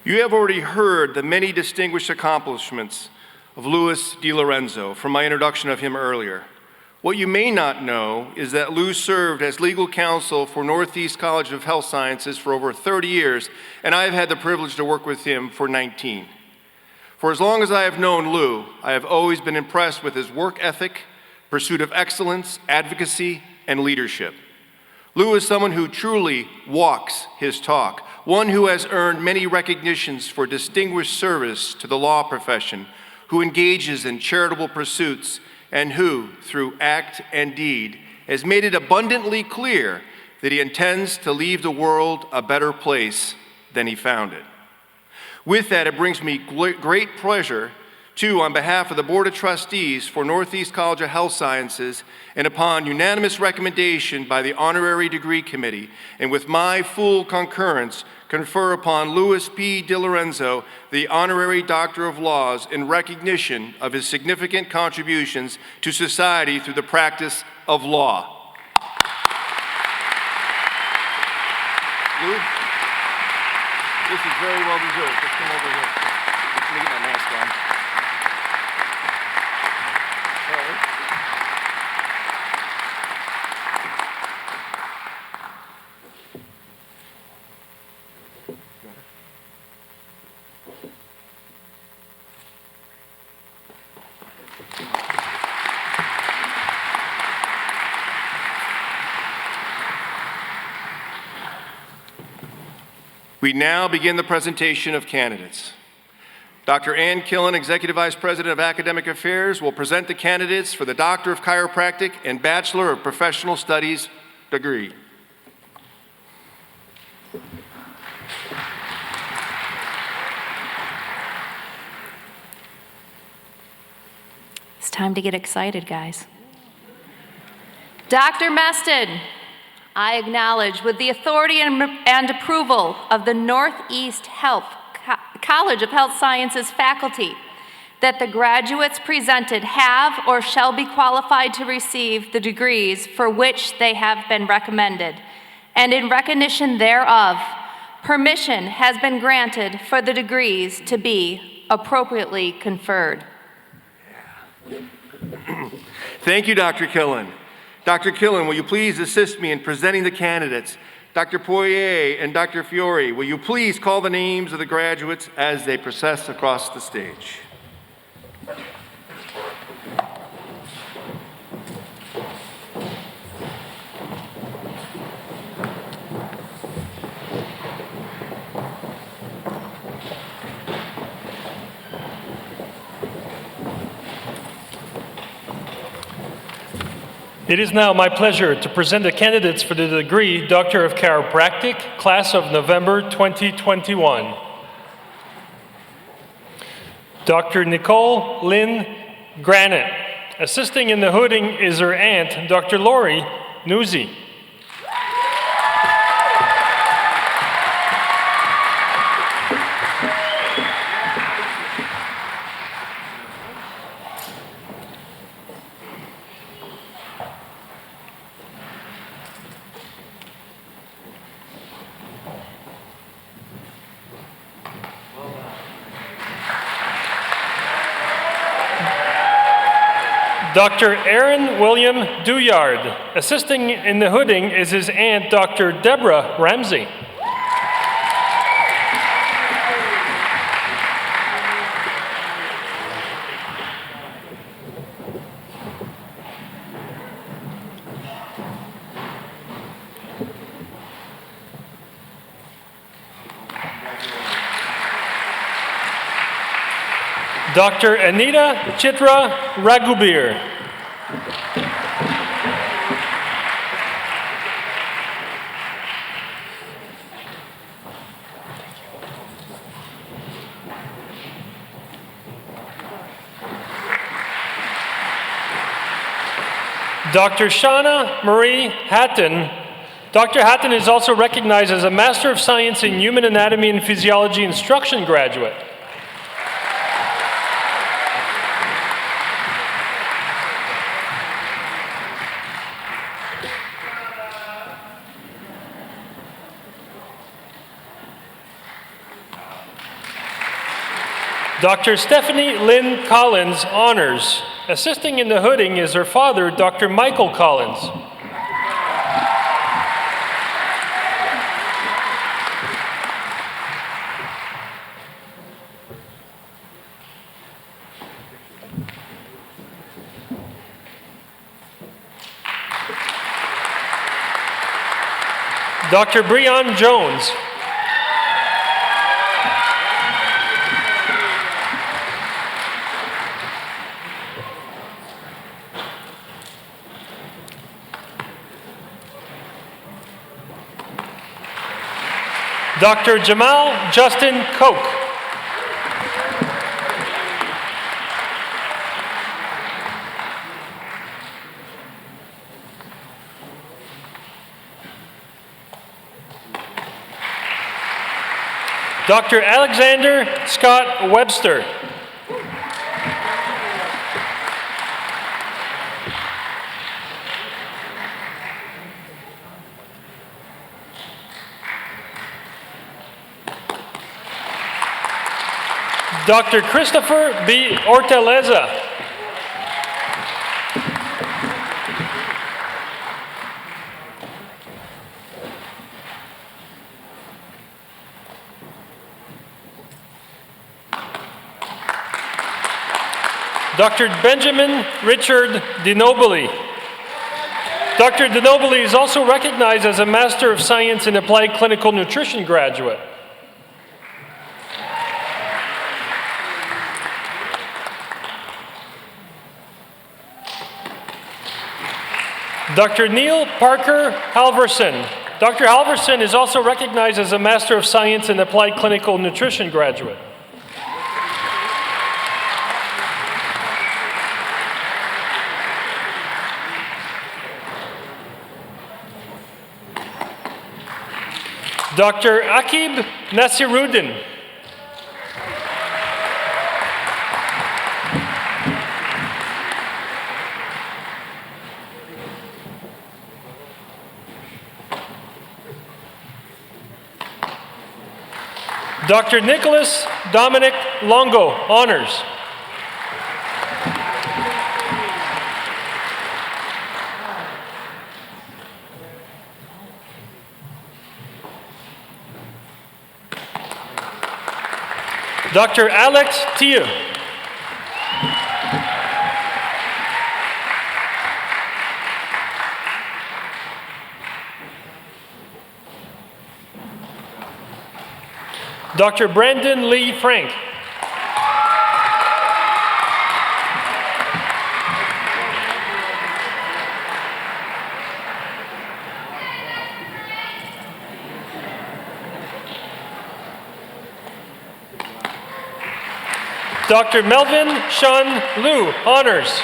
You have already heard the many distinguished accomplishments of Louis D. Lorenzo from my introduction of him earlier. What you may not know is that Lou served as legal counsel for Northeast College of Health Sciences for over 30 years, and I've had the privilege to work with him for 19. For as long as I have known Lou, I have always been impressed with his work ethic, pursuit of excellence, advocacy, and leadership. Lou is someone who truly walks his talk, one who has earned many recognitions for distinguished service to the law profession, who engages in charitable pursuits, and who, through act and deed, has made it abundantly clear that he intends to leave the world a better place than he found it. With that, it brings me great pleasure to, on behalf of the Board of Trustees for Northeast College of Health Sciences, and upon unanimous recommendation by the Honorary Degree Committee, and with my full concurrence, confer upon Louis P. DiLorenzo the Honorary Doctor of Laws in recognition of his significant contributions to society through the practice of law. Lou, this is very well deserved. Just come over here. Let me get my mask on. We now begin the presentation of candidates. Dr. Ann Killen, Executive Vice President of Academic Affairs, will present the candidates for the Doctor of Chiropractic and Bachelor of Professional Studies degree. It's time to get excited, guys. Dr. Meston, I acknowledge with the authority and approval of the Northeast College of Health Sciences faculty that the graduates presented have or shall be qualified to receive the degrees for which they have been recommended, and in recognition thereof, permission has been granted for the degrees to be appropriately conferred. Thank you, Dr. Killen. Dr. Killen, will you please assist me in presenting the candidates? Dr. Poirier and Dr. Fiore, will you please call the names of the graduates as they process across the stage? It is now my pleasure to present the candidates for the degree Doctor of Chiropractic, class of November 2021. Dr. Nicole Lynn Granite. Assisting in the hooding is her aunt, Dr. Lori Nuzzi. Dr. Aaron William Duyard. Assisting in the hooding is his aunt, Dr. Deborah Ramsey. Dr. Anita Chitra Raghubir. Dr. Shauna Marie Hatton. Dr. Hatton is also recognized as a Master of Science in Human Anatomy and Physiology instruction graduate. Dr. Stephanie Lynn Collins, honors. Assisting in the hooding is her father, Dr. Michael Collins. Dr. Breon Jones. Dr. Jamal Justin Koch. Dr. Alexander Scott Webster. Dr. Christopher B. Ortaleza. Dr. Benjamin Richard DiNobili. Dr. DiNobili is also recognized as a Master of Science in Applied Clinical Nutrition graduate. Dr. Neil Parker Halverson. Dr. Halverson is also recognized as a Master of Science in Applied Clinical Nutrition graduate. Dr. Akib Nasiruddin. Dr. Nicholas Dominic Longo, honors. Dr. Alex Tiu. Dr. Brandon Lee Frank. Dr. Melvin Sean Liu, honors.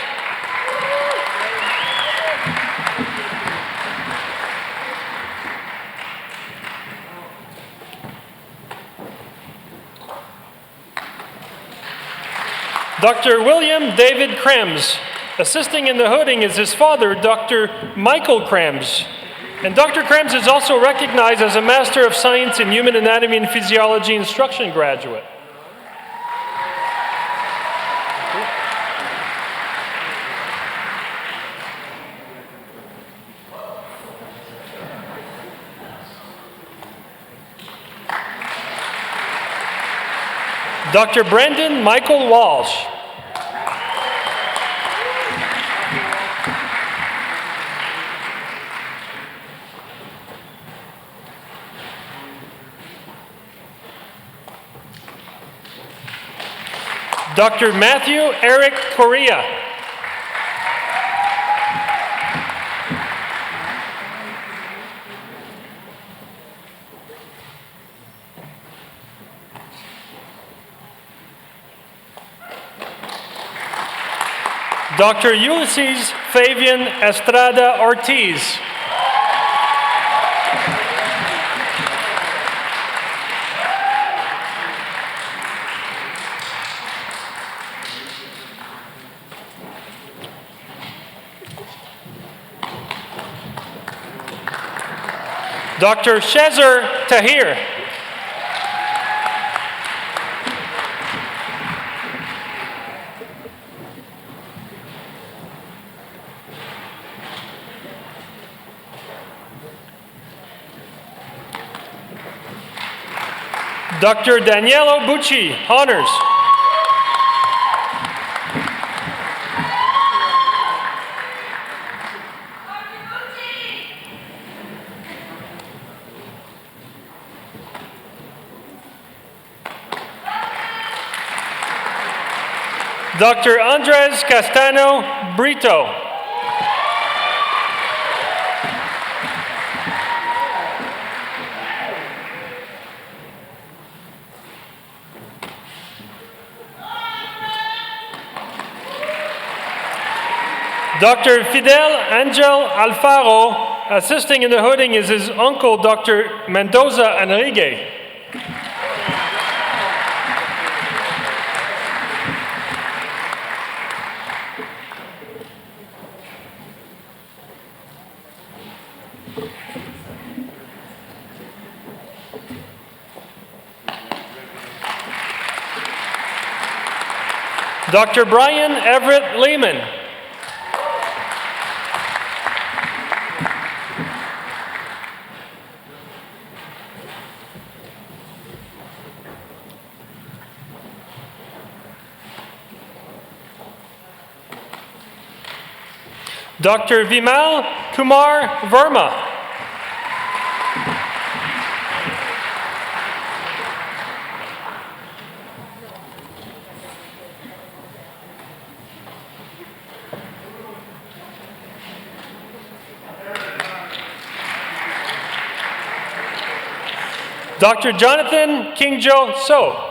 Dr. William David Krems. Assisting in the hooding is his father, Dr. Michael Krems. And Dr. Krems is also recognized as a Master of Science in Human Anatomy and Physiology instruction graduate. Dr. Brandon Michael Walsh. Dr. Matthew Eric Correa. Dr. Ulysses Fabian Estrada Ortiz. Dr. Shezer Tahir. Dr. Daniela Bucci, honors. Dr. Andres Castano Brito. Dr. Fidel Angel Alfaro, assisting in the hooding is his uncle, Dr. Mendoza Enrique. Dr. Brian Everett Lehman. Dr. Vimal Kumar Verma. Dr. Jonathan Kingjo So.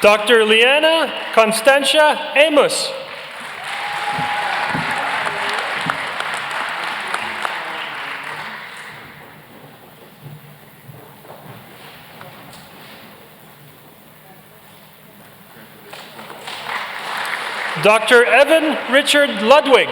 Dr. Liana Constantia Amos. Dr. Evan Richard Ludwig.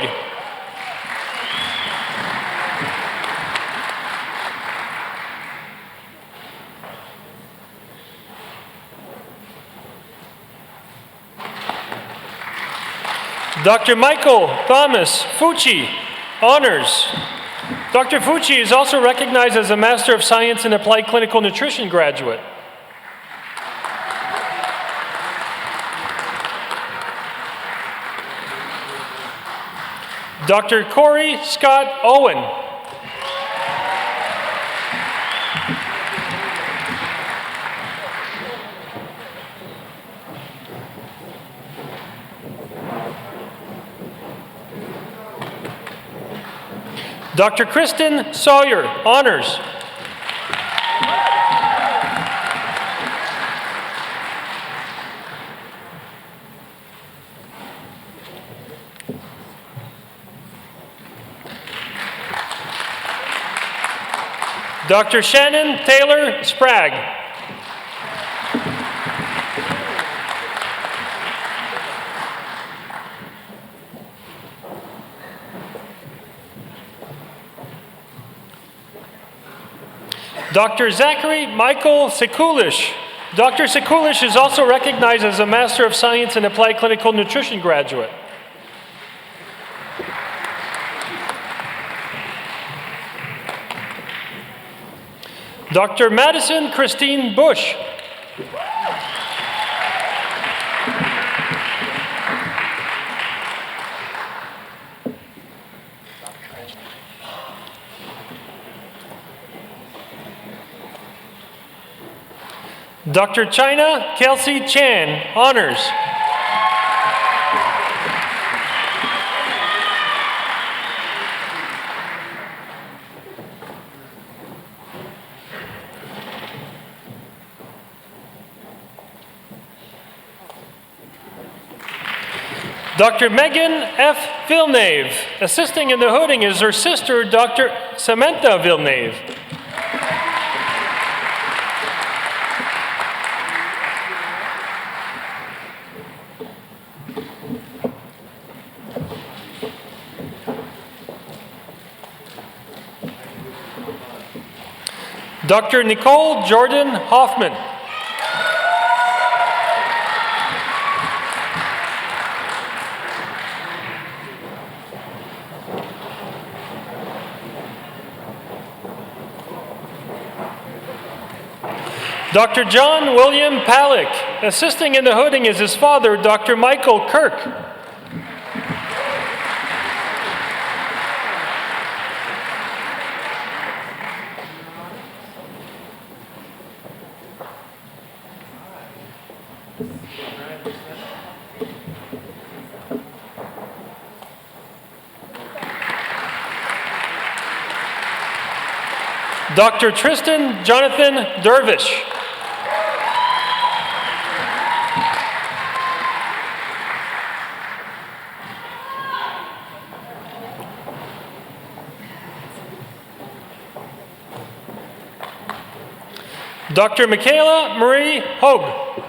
Dr. Michael Thomas Fucci, honors. Dr. Fucci is also recognized as a Master of Science in Applied Clinical Nutrition graduate. Dr. Corey Scott Owen. Dr. Kristen Sawyer, honors. Dr. Shannon Taylor Sprague. Dr. Zachary Michael Sekulish. Dr. Sekulish is also recognized as a Master of Science in Applied Clinical Nutrition graduate. Dr. Madison Christine Bush. Dr. China Kelsey Chan, honors. Dr. Megan F. Villeneuve. Assisting in the hooding is her sister, Dr. Samantha Villeneuve. Dr. Nicole Jordan Hoffman. Dr. John William Palick. Assisting in the hooding is his father, Dr. Michael Kirk. Dr. Tristan Jonathan Dervish. Dr. Michaela Marie Hogue.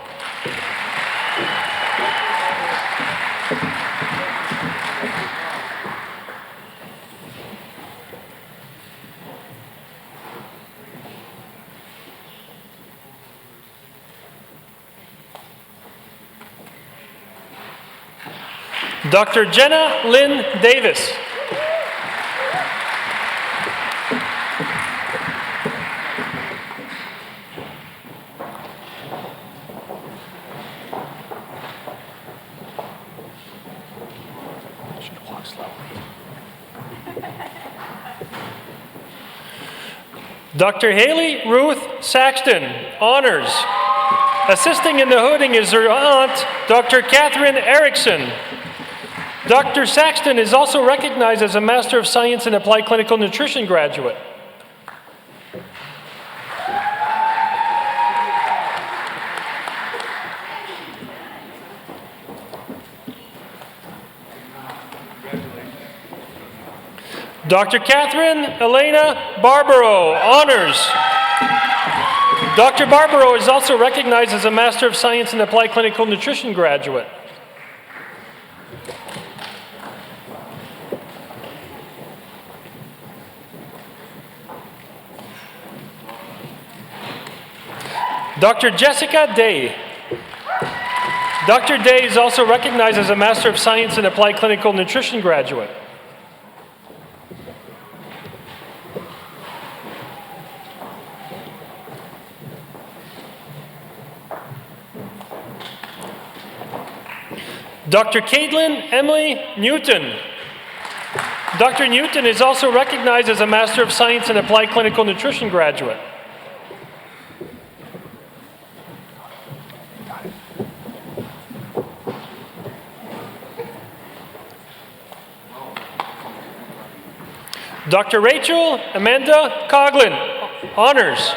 Dr. Jenna Lynn Davis. Dr. Haley Ruth Saxton, honors. Assisting in the hooding is her aunt, Dr. Catherine Erickson. Dr. Saxton is also recognized as a Master of Science in Applied Clinical Nutrition graduate. Dr. Catherine Elena Barbaro, honors. Dr. Barbaro is also recognized as a Master of Science in Applied Clinical Nutrition graduate. Dr. Jessica Day. Dr. Day is also recognized as a Master of Science in Applied Clinical Nutrition graduate. Dr. Caitlin Emily Newton. Dr. Newton is also recognized as a Master of Science in Applied Clinical Nutrition graduate. Dr. Rachel Amanda Coughlin, honors.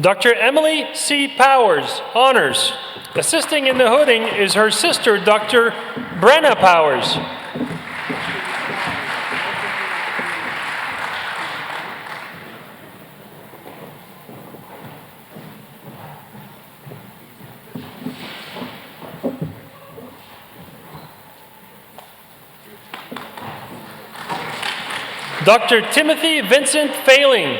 Dr. Emily C. Powers, honors. Assisting in the hooding is her sister, Dr. Brenna Powers. Dr. Timothy Vincent Failing.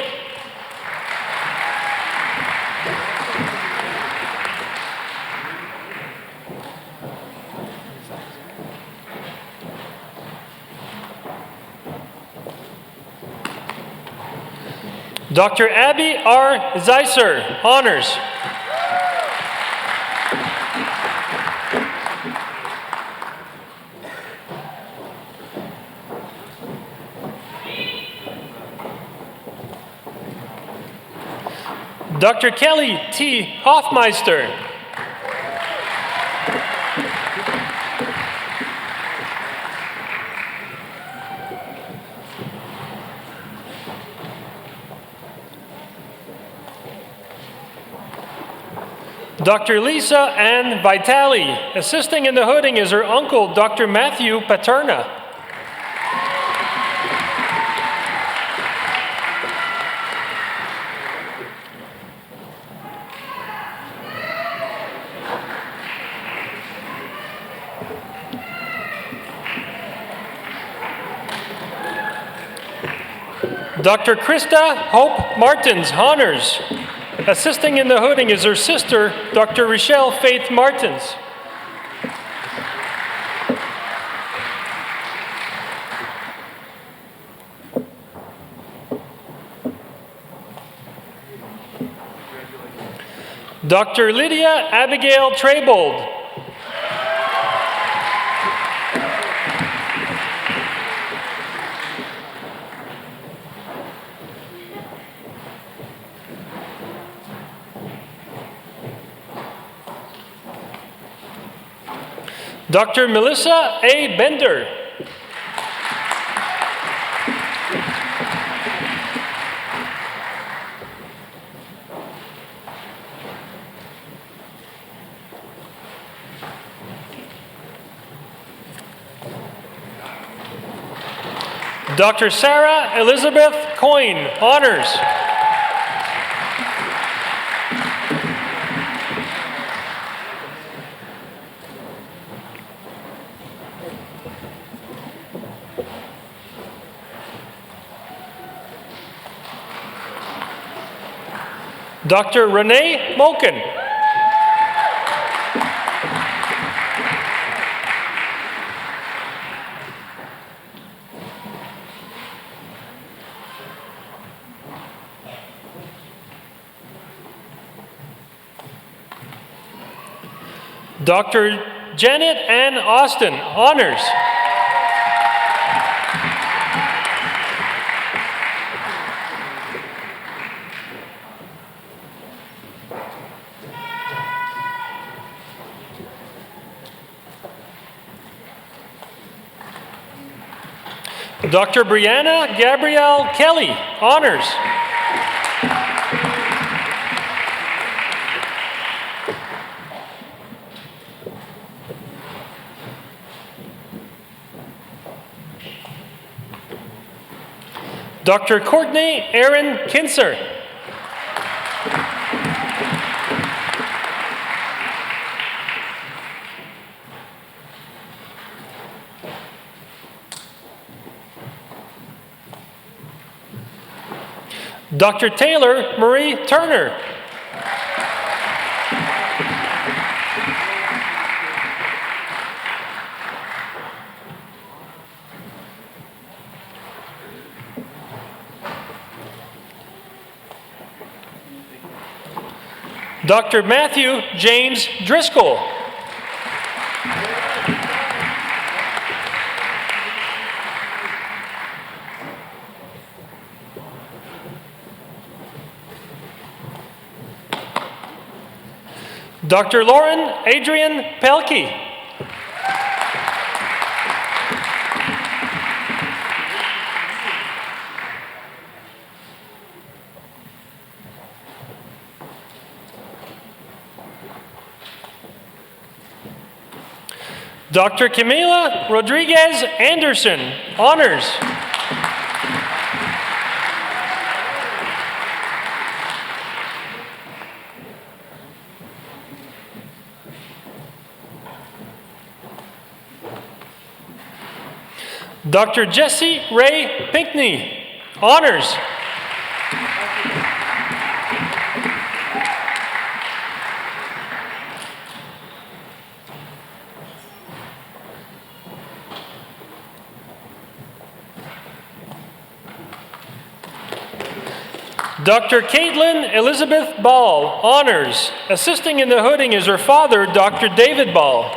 Dr. Abby R. Zeiser, honors. Dr. Kelly T. Hoffmeister. Dr. Lisa Ann Vitale. Assisting in the hooding is her uncle, Dr. Matthew Paterna. Dr. Krista Hope Martins, honors. Assisting in the hooding is her sister, Dr. Rochelle Faith Martins. Dr. Lydia Abigail Traybold. Dr. Melissa A. Bender. Dr. Sarah Elizabeth Coyne, honors. Dr. Renee Moken. Dr. Janet Ann Austin, honors. Dr. Brianna Gabrielle Kelly, honors. Dr. Courtney Erin Kinser. Dr. Taylor Marie Turner. Dr. Matthew James Driscoll. Dr. Lauren Adrian Pelkey. Dr. Camila Rodriguez Anderson, honors. Dr. Jesse Ray Pinkney, honors. Dr. Caitlin Elizabeth Ball, honors. Assisting in the hooding is her father, Dr. David Ball.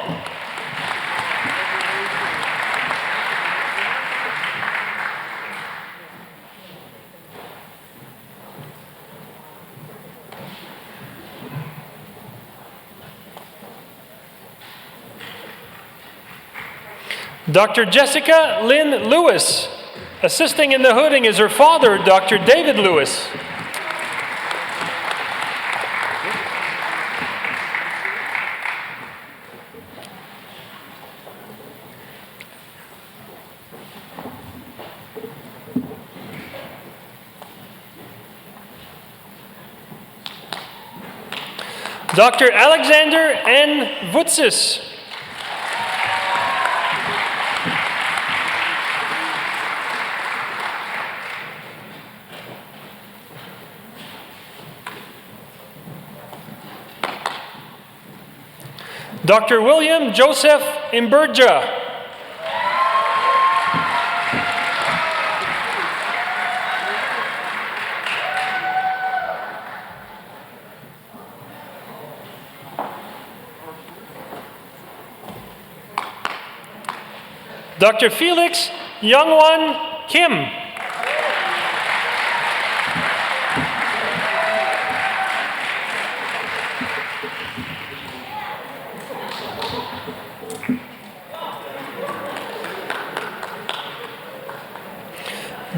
Dr. Jessica Lynn Lewis. Assisting in the hooding is her father, Dr. David Lewis. Dr. Alexander N. Vutsis. Dr. William Joseph Imburja. Dr. Felix Youngwon Kim.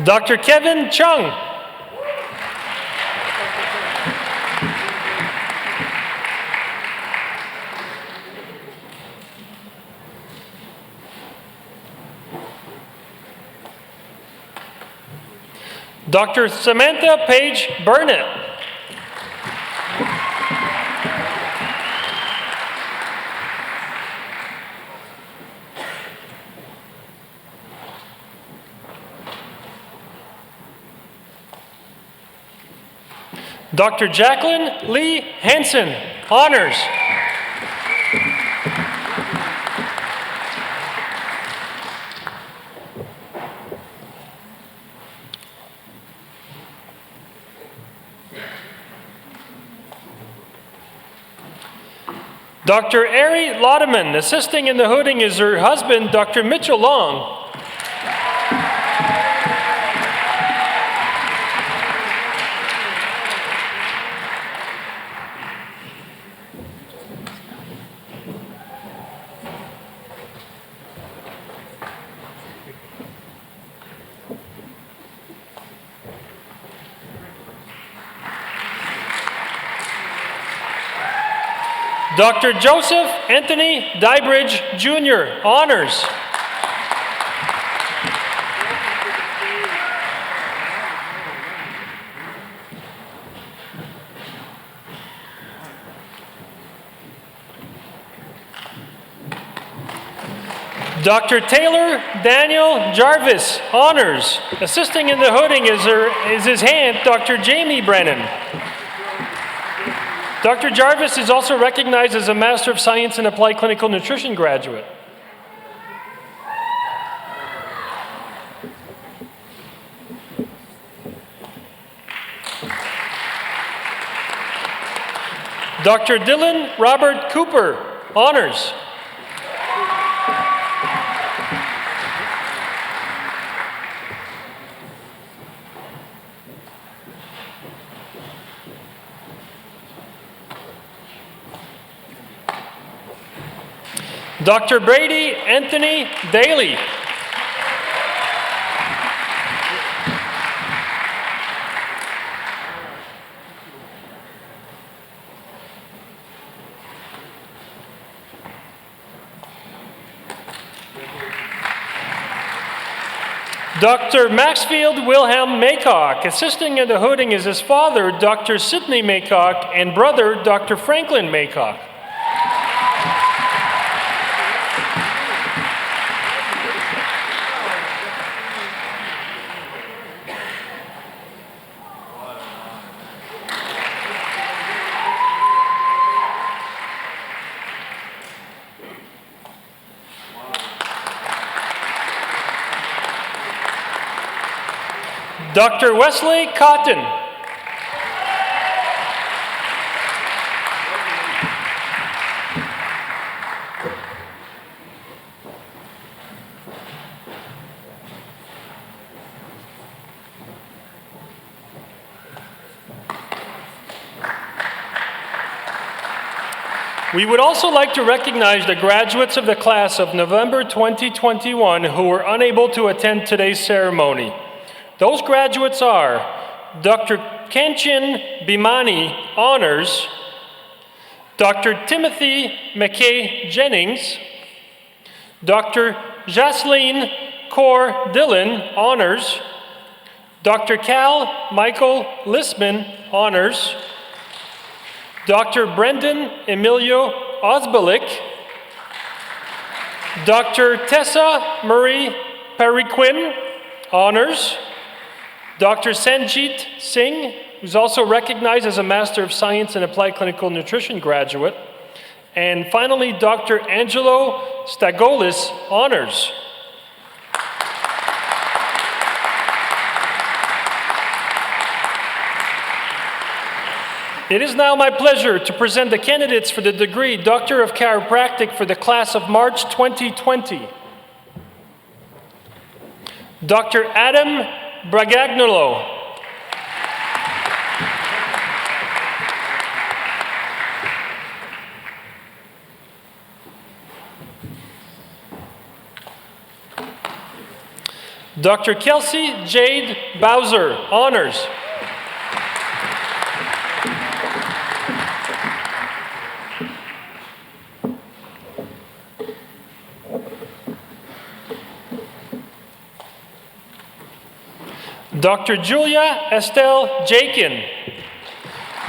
Dr. Kevin Chung. Dr. Samantha Page Burnett. Dr. Jacqueline Lee Hansen, honors. Dr. Ari Laudeman, assisting in the hooding is her husband, Dr. Mitchell Long. Dr. Joseph Anthony Dybridge, Jr., honors. Dr. Taylor Daniel Jarvis, honors. Assisting in the hooding is his aunt, Dr. Jamie Brennan. Dr. Jarvis is also recognized as a Master of Science in Applied Clinical Nutrition graduate. Dr. Dylan Robert Cooper, honors. Dr. Brady Anthony Daly. Dr. Maxfield Wilhelm Maycock. Assisting in the hooding is his father, Dr. Sidney Maycock, and brother, Dr. Franklin Maycock. Dr. Wesley Cotton. We would also like to recognize the graduates of the class of November 2021 who were unable to attend today's ceremony. Those graduates are Dr. Kanchan Bimani, honors, Dr. Timothy McKay Jennings, Dr. Jasleen Kaur Dillon, honors, Dr. Cal Michael Lisman, honors, Dr. Brendan Emilio Osbalik, Dr. Tessa Marie Periquin, honors, Dr. Sanjit Singh, who's also recognized as a Master of Science in Applied Clinical Nutrition graduate, And finally, Dr. Angelo Stagolis, honors. It is now my pleasure to present the candidates for the degree Doctor of Chiropractic for the class of March 2020. Dr. Adam Bragagnolo. Dr. Kelsey Jade Bowser, honors. Dr. Julia Estelle Jakin.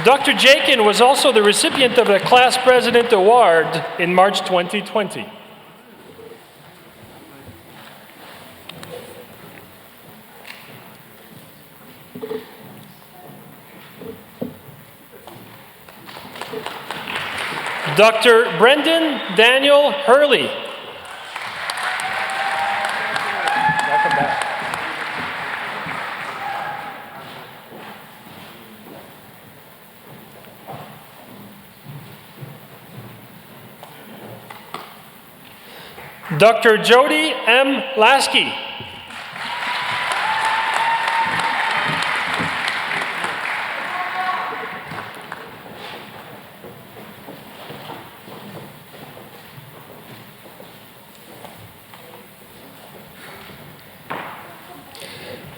Dr. Jakin was also the recipient of the Class President Award in March 2020. Dr. Brendan Daniel Hurley. Welcome back. Dr. Jody M. Lasky.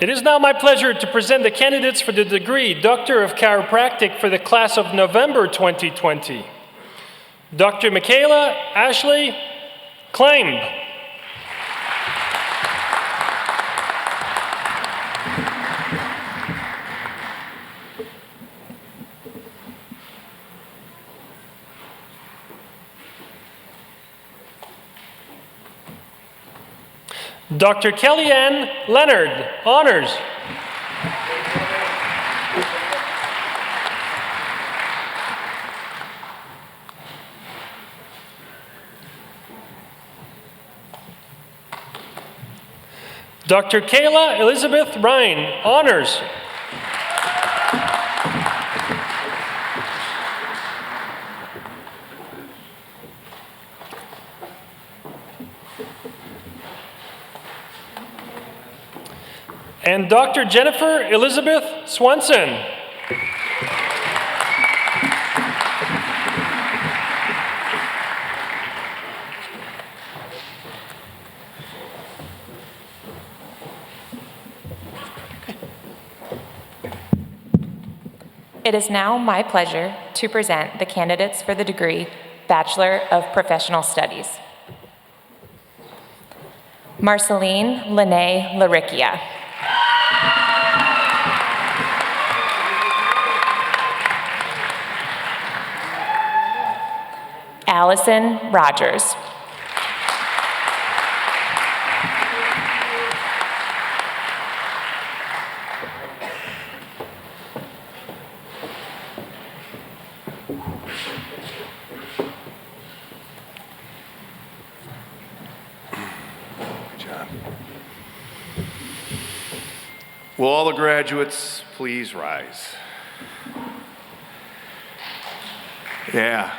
It is now my pleasure to present the candidates for the degree Doctor of Chiropractic for the class of November 2020. Dr. Michaela Ashley Klein. Dr. Kellyanne Leonard, honors. Dr. Kayla Elizabeth Ryan, honors. And Dr. Jennifer Elizabeth Swanson. It is now my pleasure to present the candidates for the degree Bachelor of Professional Studies. Marceline Lene Laricchia. Allison Rogers. Will all the graduates please rise? Yeah.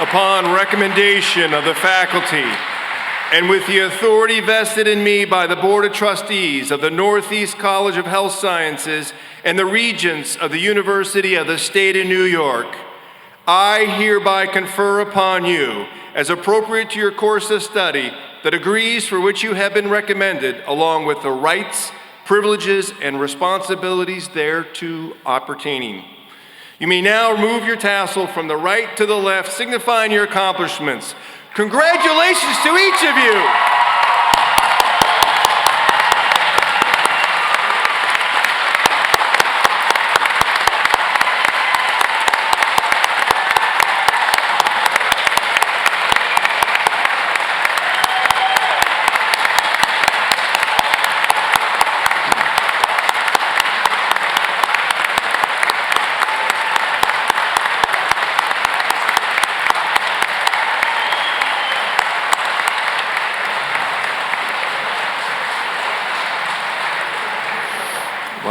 Upon recommendation of the faculty, and with the authority vested in me by the Board of Trustees of the Northeast College of Health Sciences and the Regents of the University of the State of New York, I hereby confer upon you, as appropriate to your course of study, the degrees for which you have been recommended, along with the rights, privileges, and responsibilities thereto appertaining. You may now remove your tassel from the right to the left, signifying your accomplishments. Congratulations to each of you.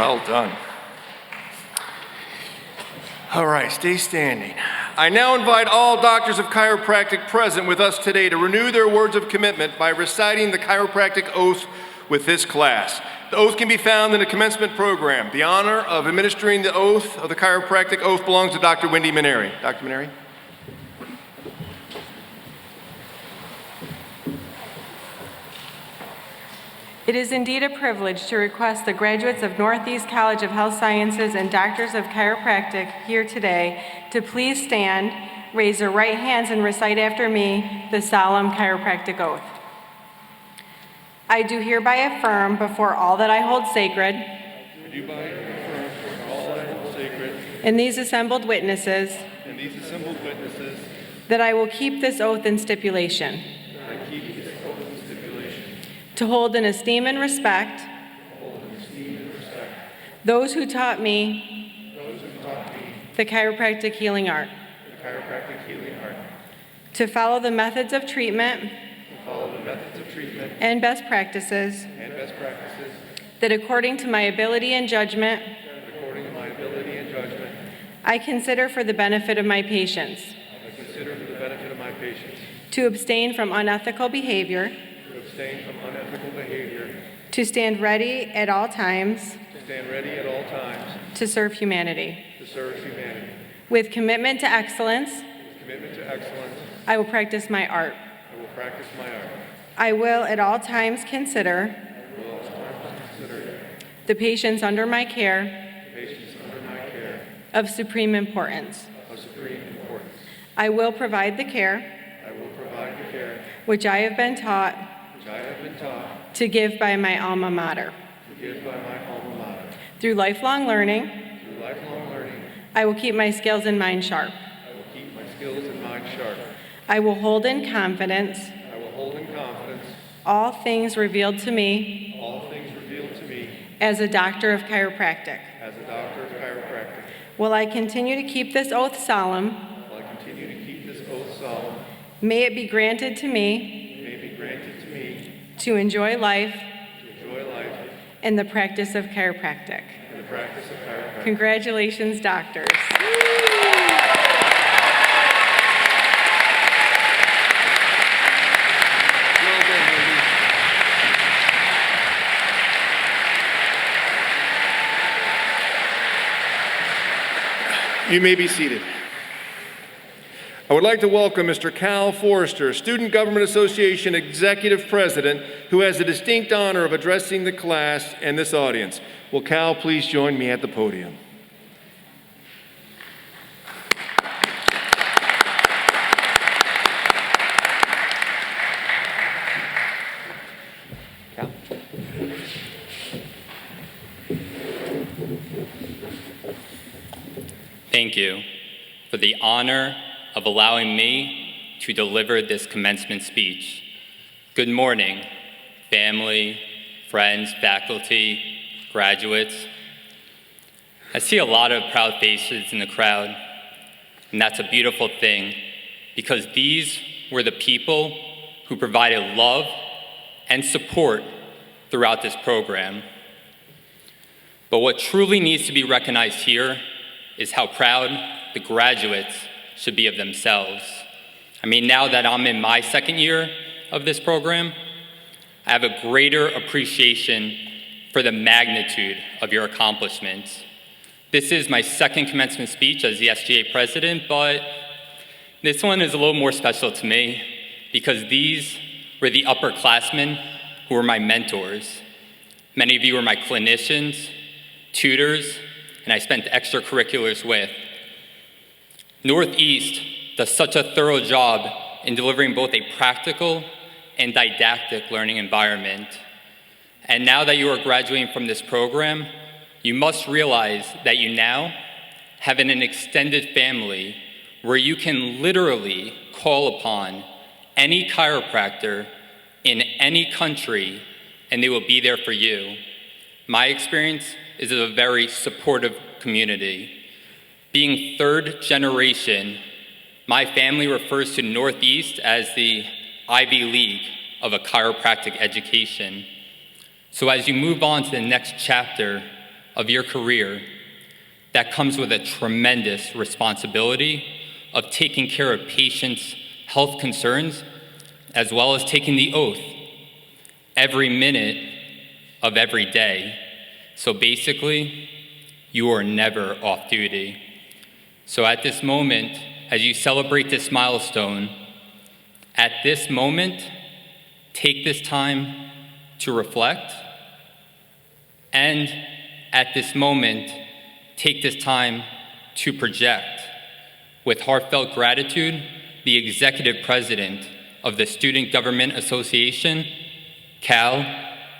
Well done. All right, stay standing. I now invite all doctors of chiropractic present with us today to renew their words of commitment by reciting the chiropractic oath with this class. The oath can be found in the commencement program. The honor of administering the oath of the chiropractic oath belongs to Dr. Wendy Maneri. Dr. Maneri. It is indeed a privilege to request the graduates of Northeast College of Health Sciences and doctors of chiropractic here today to please stand, raise their right hands, and recite after me the solemn chiropractic oath. I do hereby affirm before all that I hold sacred and these assembled witnesses that I will keep this oath and stipulation. To hold in esteem and respect those who taught me the chiropractic healing art. To follow the methods of treatment and best practices that according to my ability and judgment I consider for the benefit of my patients. To abstain from unethical behavior. To stand ready at all times. To serve humanity. With commitment to excellence. I will practice my art. I will at all times consider the patients under my care of supreme importance. I will provide the care which I have been taught to give by my alma mater. Through lifelong learning, I will keep my skills and mind sharp. I will hold in confidence all things revealed to me as a doctor of chiropractic. Will I continue to keep this oath solemn? May it be granted to me to enjoy life in the practice of chiropractic. Congratulations, doctors. You may be seated. I would like to welcome Mr. Cal Forrester, Student Government Association Executive President, who has the distinct honor of addressing the class and this audience. Will Cal please join me at the podium? Cal. Thank you for the honor of allowing me to deliver this commencement speech. Good morning, family, friends, faculty, graduates. I see a lot of proud faces in the crowd, and that's a beautiful thing because these were the people who provided love and support throughout this program. But what truly needs to be recognized here is how proud the graduates should be of themselves. I mean, now that I'm in my second year of this program, I have a greater appreciation for the magnitude of your accomplishments. This is my second commencement speech as the SGA president, but this one is a little more special to me because these were the upperclassmen who were my mentors. Many of you were my clinicians, tutors, and I spent extracurriculars with. Northeast does such a thorough job in delivering both a practical and didactic learning environment. And now that you are graduating from this program, you must realize that you now have an extended family where you can literally call upon any chiropractor in any country and they will be there for you. My experience is of a very supportive community. Being third generation, my family refers to Northeast as the Ivy League of a chiropractic education. So as you move on to the next chapter, of your career, that comes with a tremendous responsibility of taking care of patients' health concerns, as well as taking the oath every minute of every day. So basically, you are never off duty. So at this moment, as you celebrate this milestone, at this moment, take this time to reflect, and at this moment, take this time to project. With heartfelt gratitude, the Executive President of the Student Government Association, Cal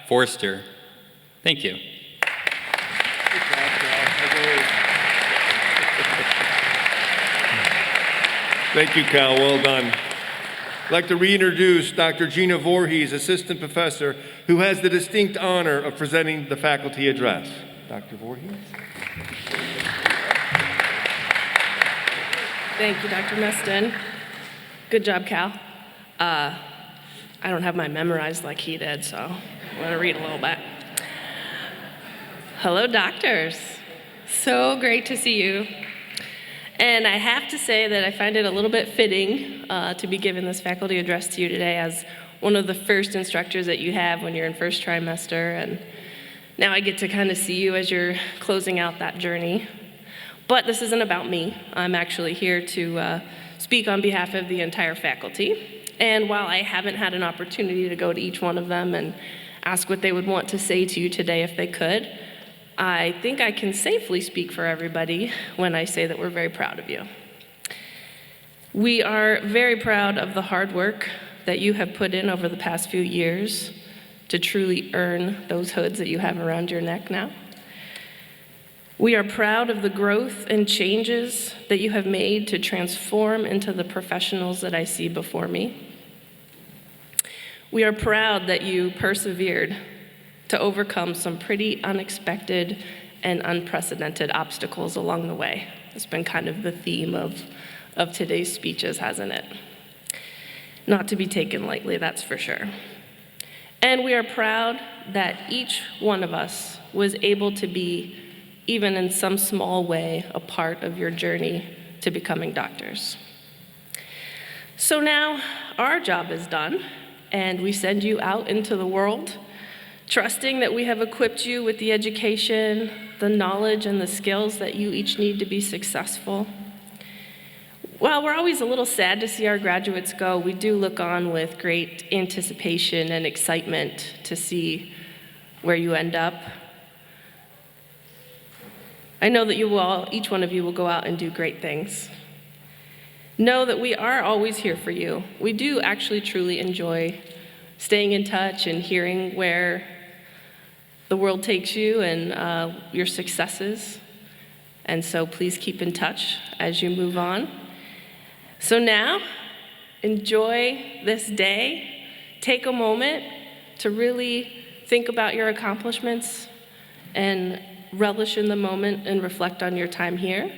Forster. Thank you. Thank you, Cal. Well done. I'd like to reintroduce Dr. Gina Voorhees, Assistant Professor, who has the distinct honor of presenting the faculty address. Dr. Voorhees. Thank you, Dr. Meston. Good job, Cal. I don't have mine memorized like he did, so I'm going to read a little bit. Hello, doctors. So great to see you. And I have to say that I find it a little bit fitting to be giving this faculty address to you today as one of the first instructors that you have when you're in first trimester. And now I get to kind of see you as you're closing out that journey. But this isn't about me. I'm actually here to speak on behalf of the entire faculty. And while I haven't had an opportunity to go to each one of them and ask what they would want to say to you today if they could, I think I can safely speak for everybody when I say that we're very proud of you. We are very proud of the hard work that you have put in over the past few years to truly earn those hoods that you have around your neck now. We are proud of the growth and changes that you have made to transform into the professionals that I see before me. We are proud that you persevered to overcome some pretty unexpected and unprecedented obstacles along the way. It's been kind of the theme of today's speeches, hasn't it? Not to be taken lightly, that's for sure. And we are proud that each one of us was able to be, even in some small way, a part of your journey to becoming doctors. So now our job is done, and we send you out into the world, trusting that we have equipped you with the education, the knowledge, and the skills that you each need to be successful. While we're always a little sad to see our graduates go, we do look on with great anticipation and excitement to see where you end up. I know that you will, each one of you will go out and do great things. Know that we are always here for you. We do actually truly enjoy staying in touch and hearing where the world takes you and your successes. And so please keep in touch as you move on. So now, enjoy this day. Take a moment to really think about your accomplishments and relish in the moment and reflect on your time here.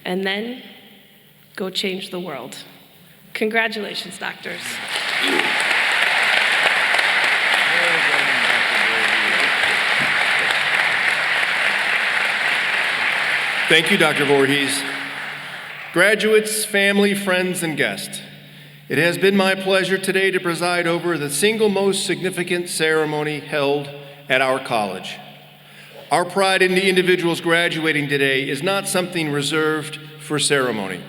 And then go change the world. Congratulations, doctors. Thank you, Dr. Voorhees. Graduates, family, friends, and guests, it has been my pleasure today to preside over the single most significant ceremony held at our college. Our pride in the individuals graduating today is not something reserved for ceremony.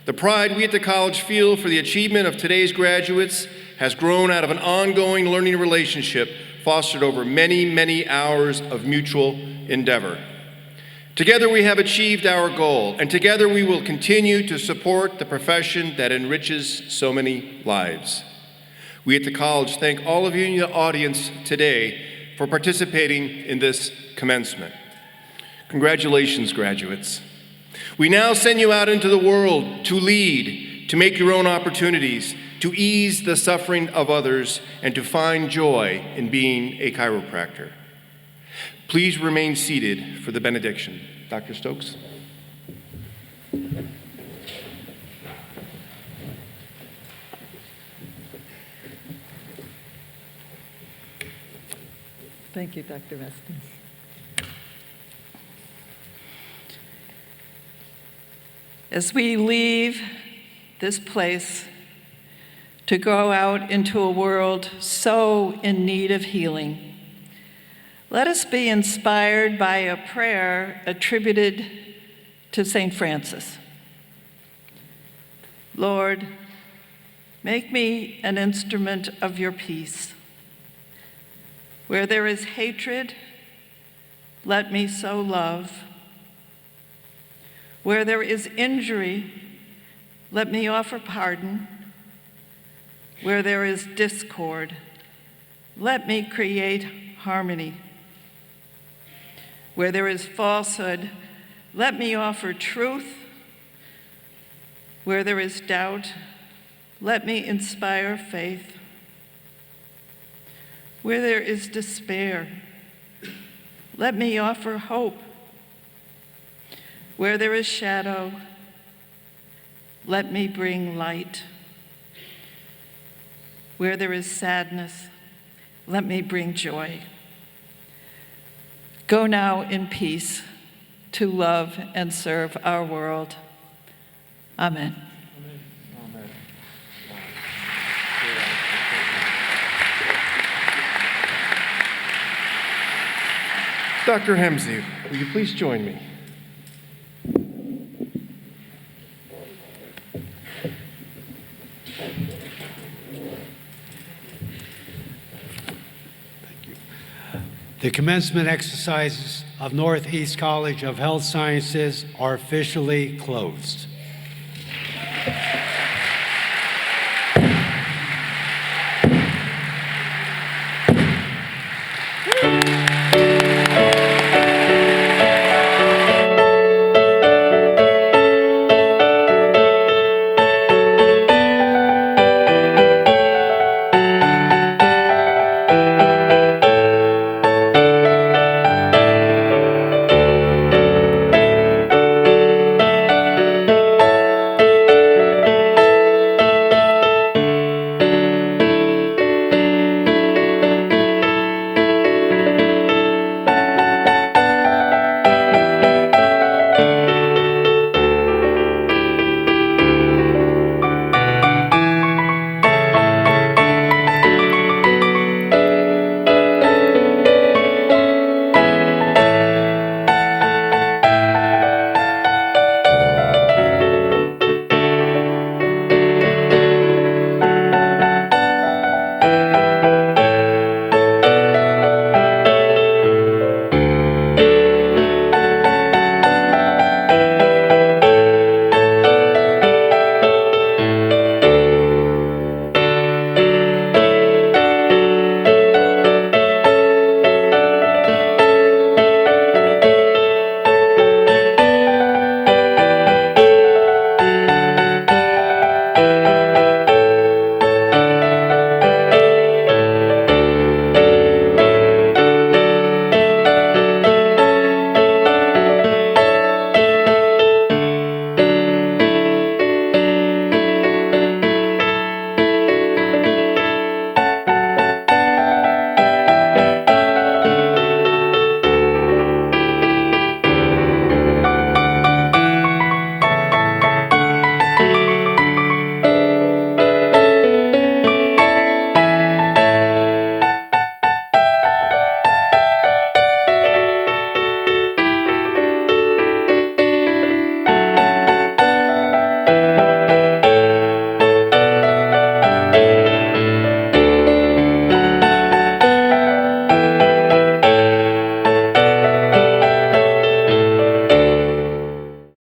The pride we at the college feel for the achievement of today's graduates has grown out of an ongoing learning relationship fostered over many, many hours of mutual endeavor. Together we have achieved our goal, and together we will continue to support the profession that enriches so many lives. We at the college thank all of you in the audience today for participating in this commencement. Congratulations, graduates. We now send you out into the world to lead, to make your own opportunities, to ease the suffering of others, and to find joy in being a chiropractor. Please remain seated for the benediction. Dr. Stokes. Thank you, Dr. Meston. As we leave this place to go out into a world so in need of healing, let us be inspired by a prayer attributed to St. Francis. Lord, make me an instrument of your peace. Where there is hatred, let me sow love. Where there is injury, let me offer pardon. Where there is discord, let me create harmony. Where there is falsehood, let me offer truth. Where there is doubt, let me inspire faith. Where there is despair, let me offer hope. Where there is shadow, let me bring light. Where there is sadness, let me bring joy. Go now in peace to love and serve our world. Amen. Dr. Hemsey, will you please join me? The commencement exercises of Northeast College of Health Sciences are officially closed.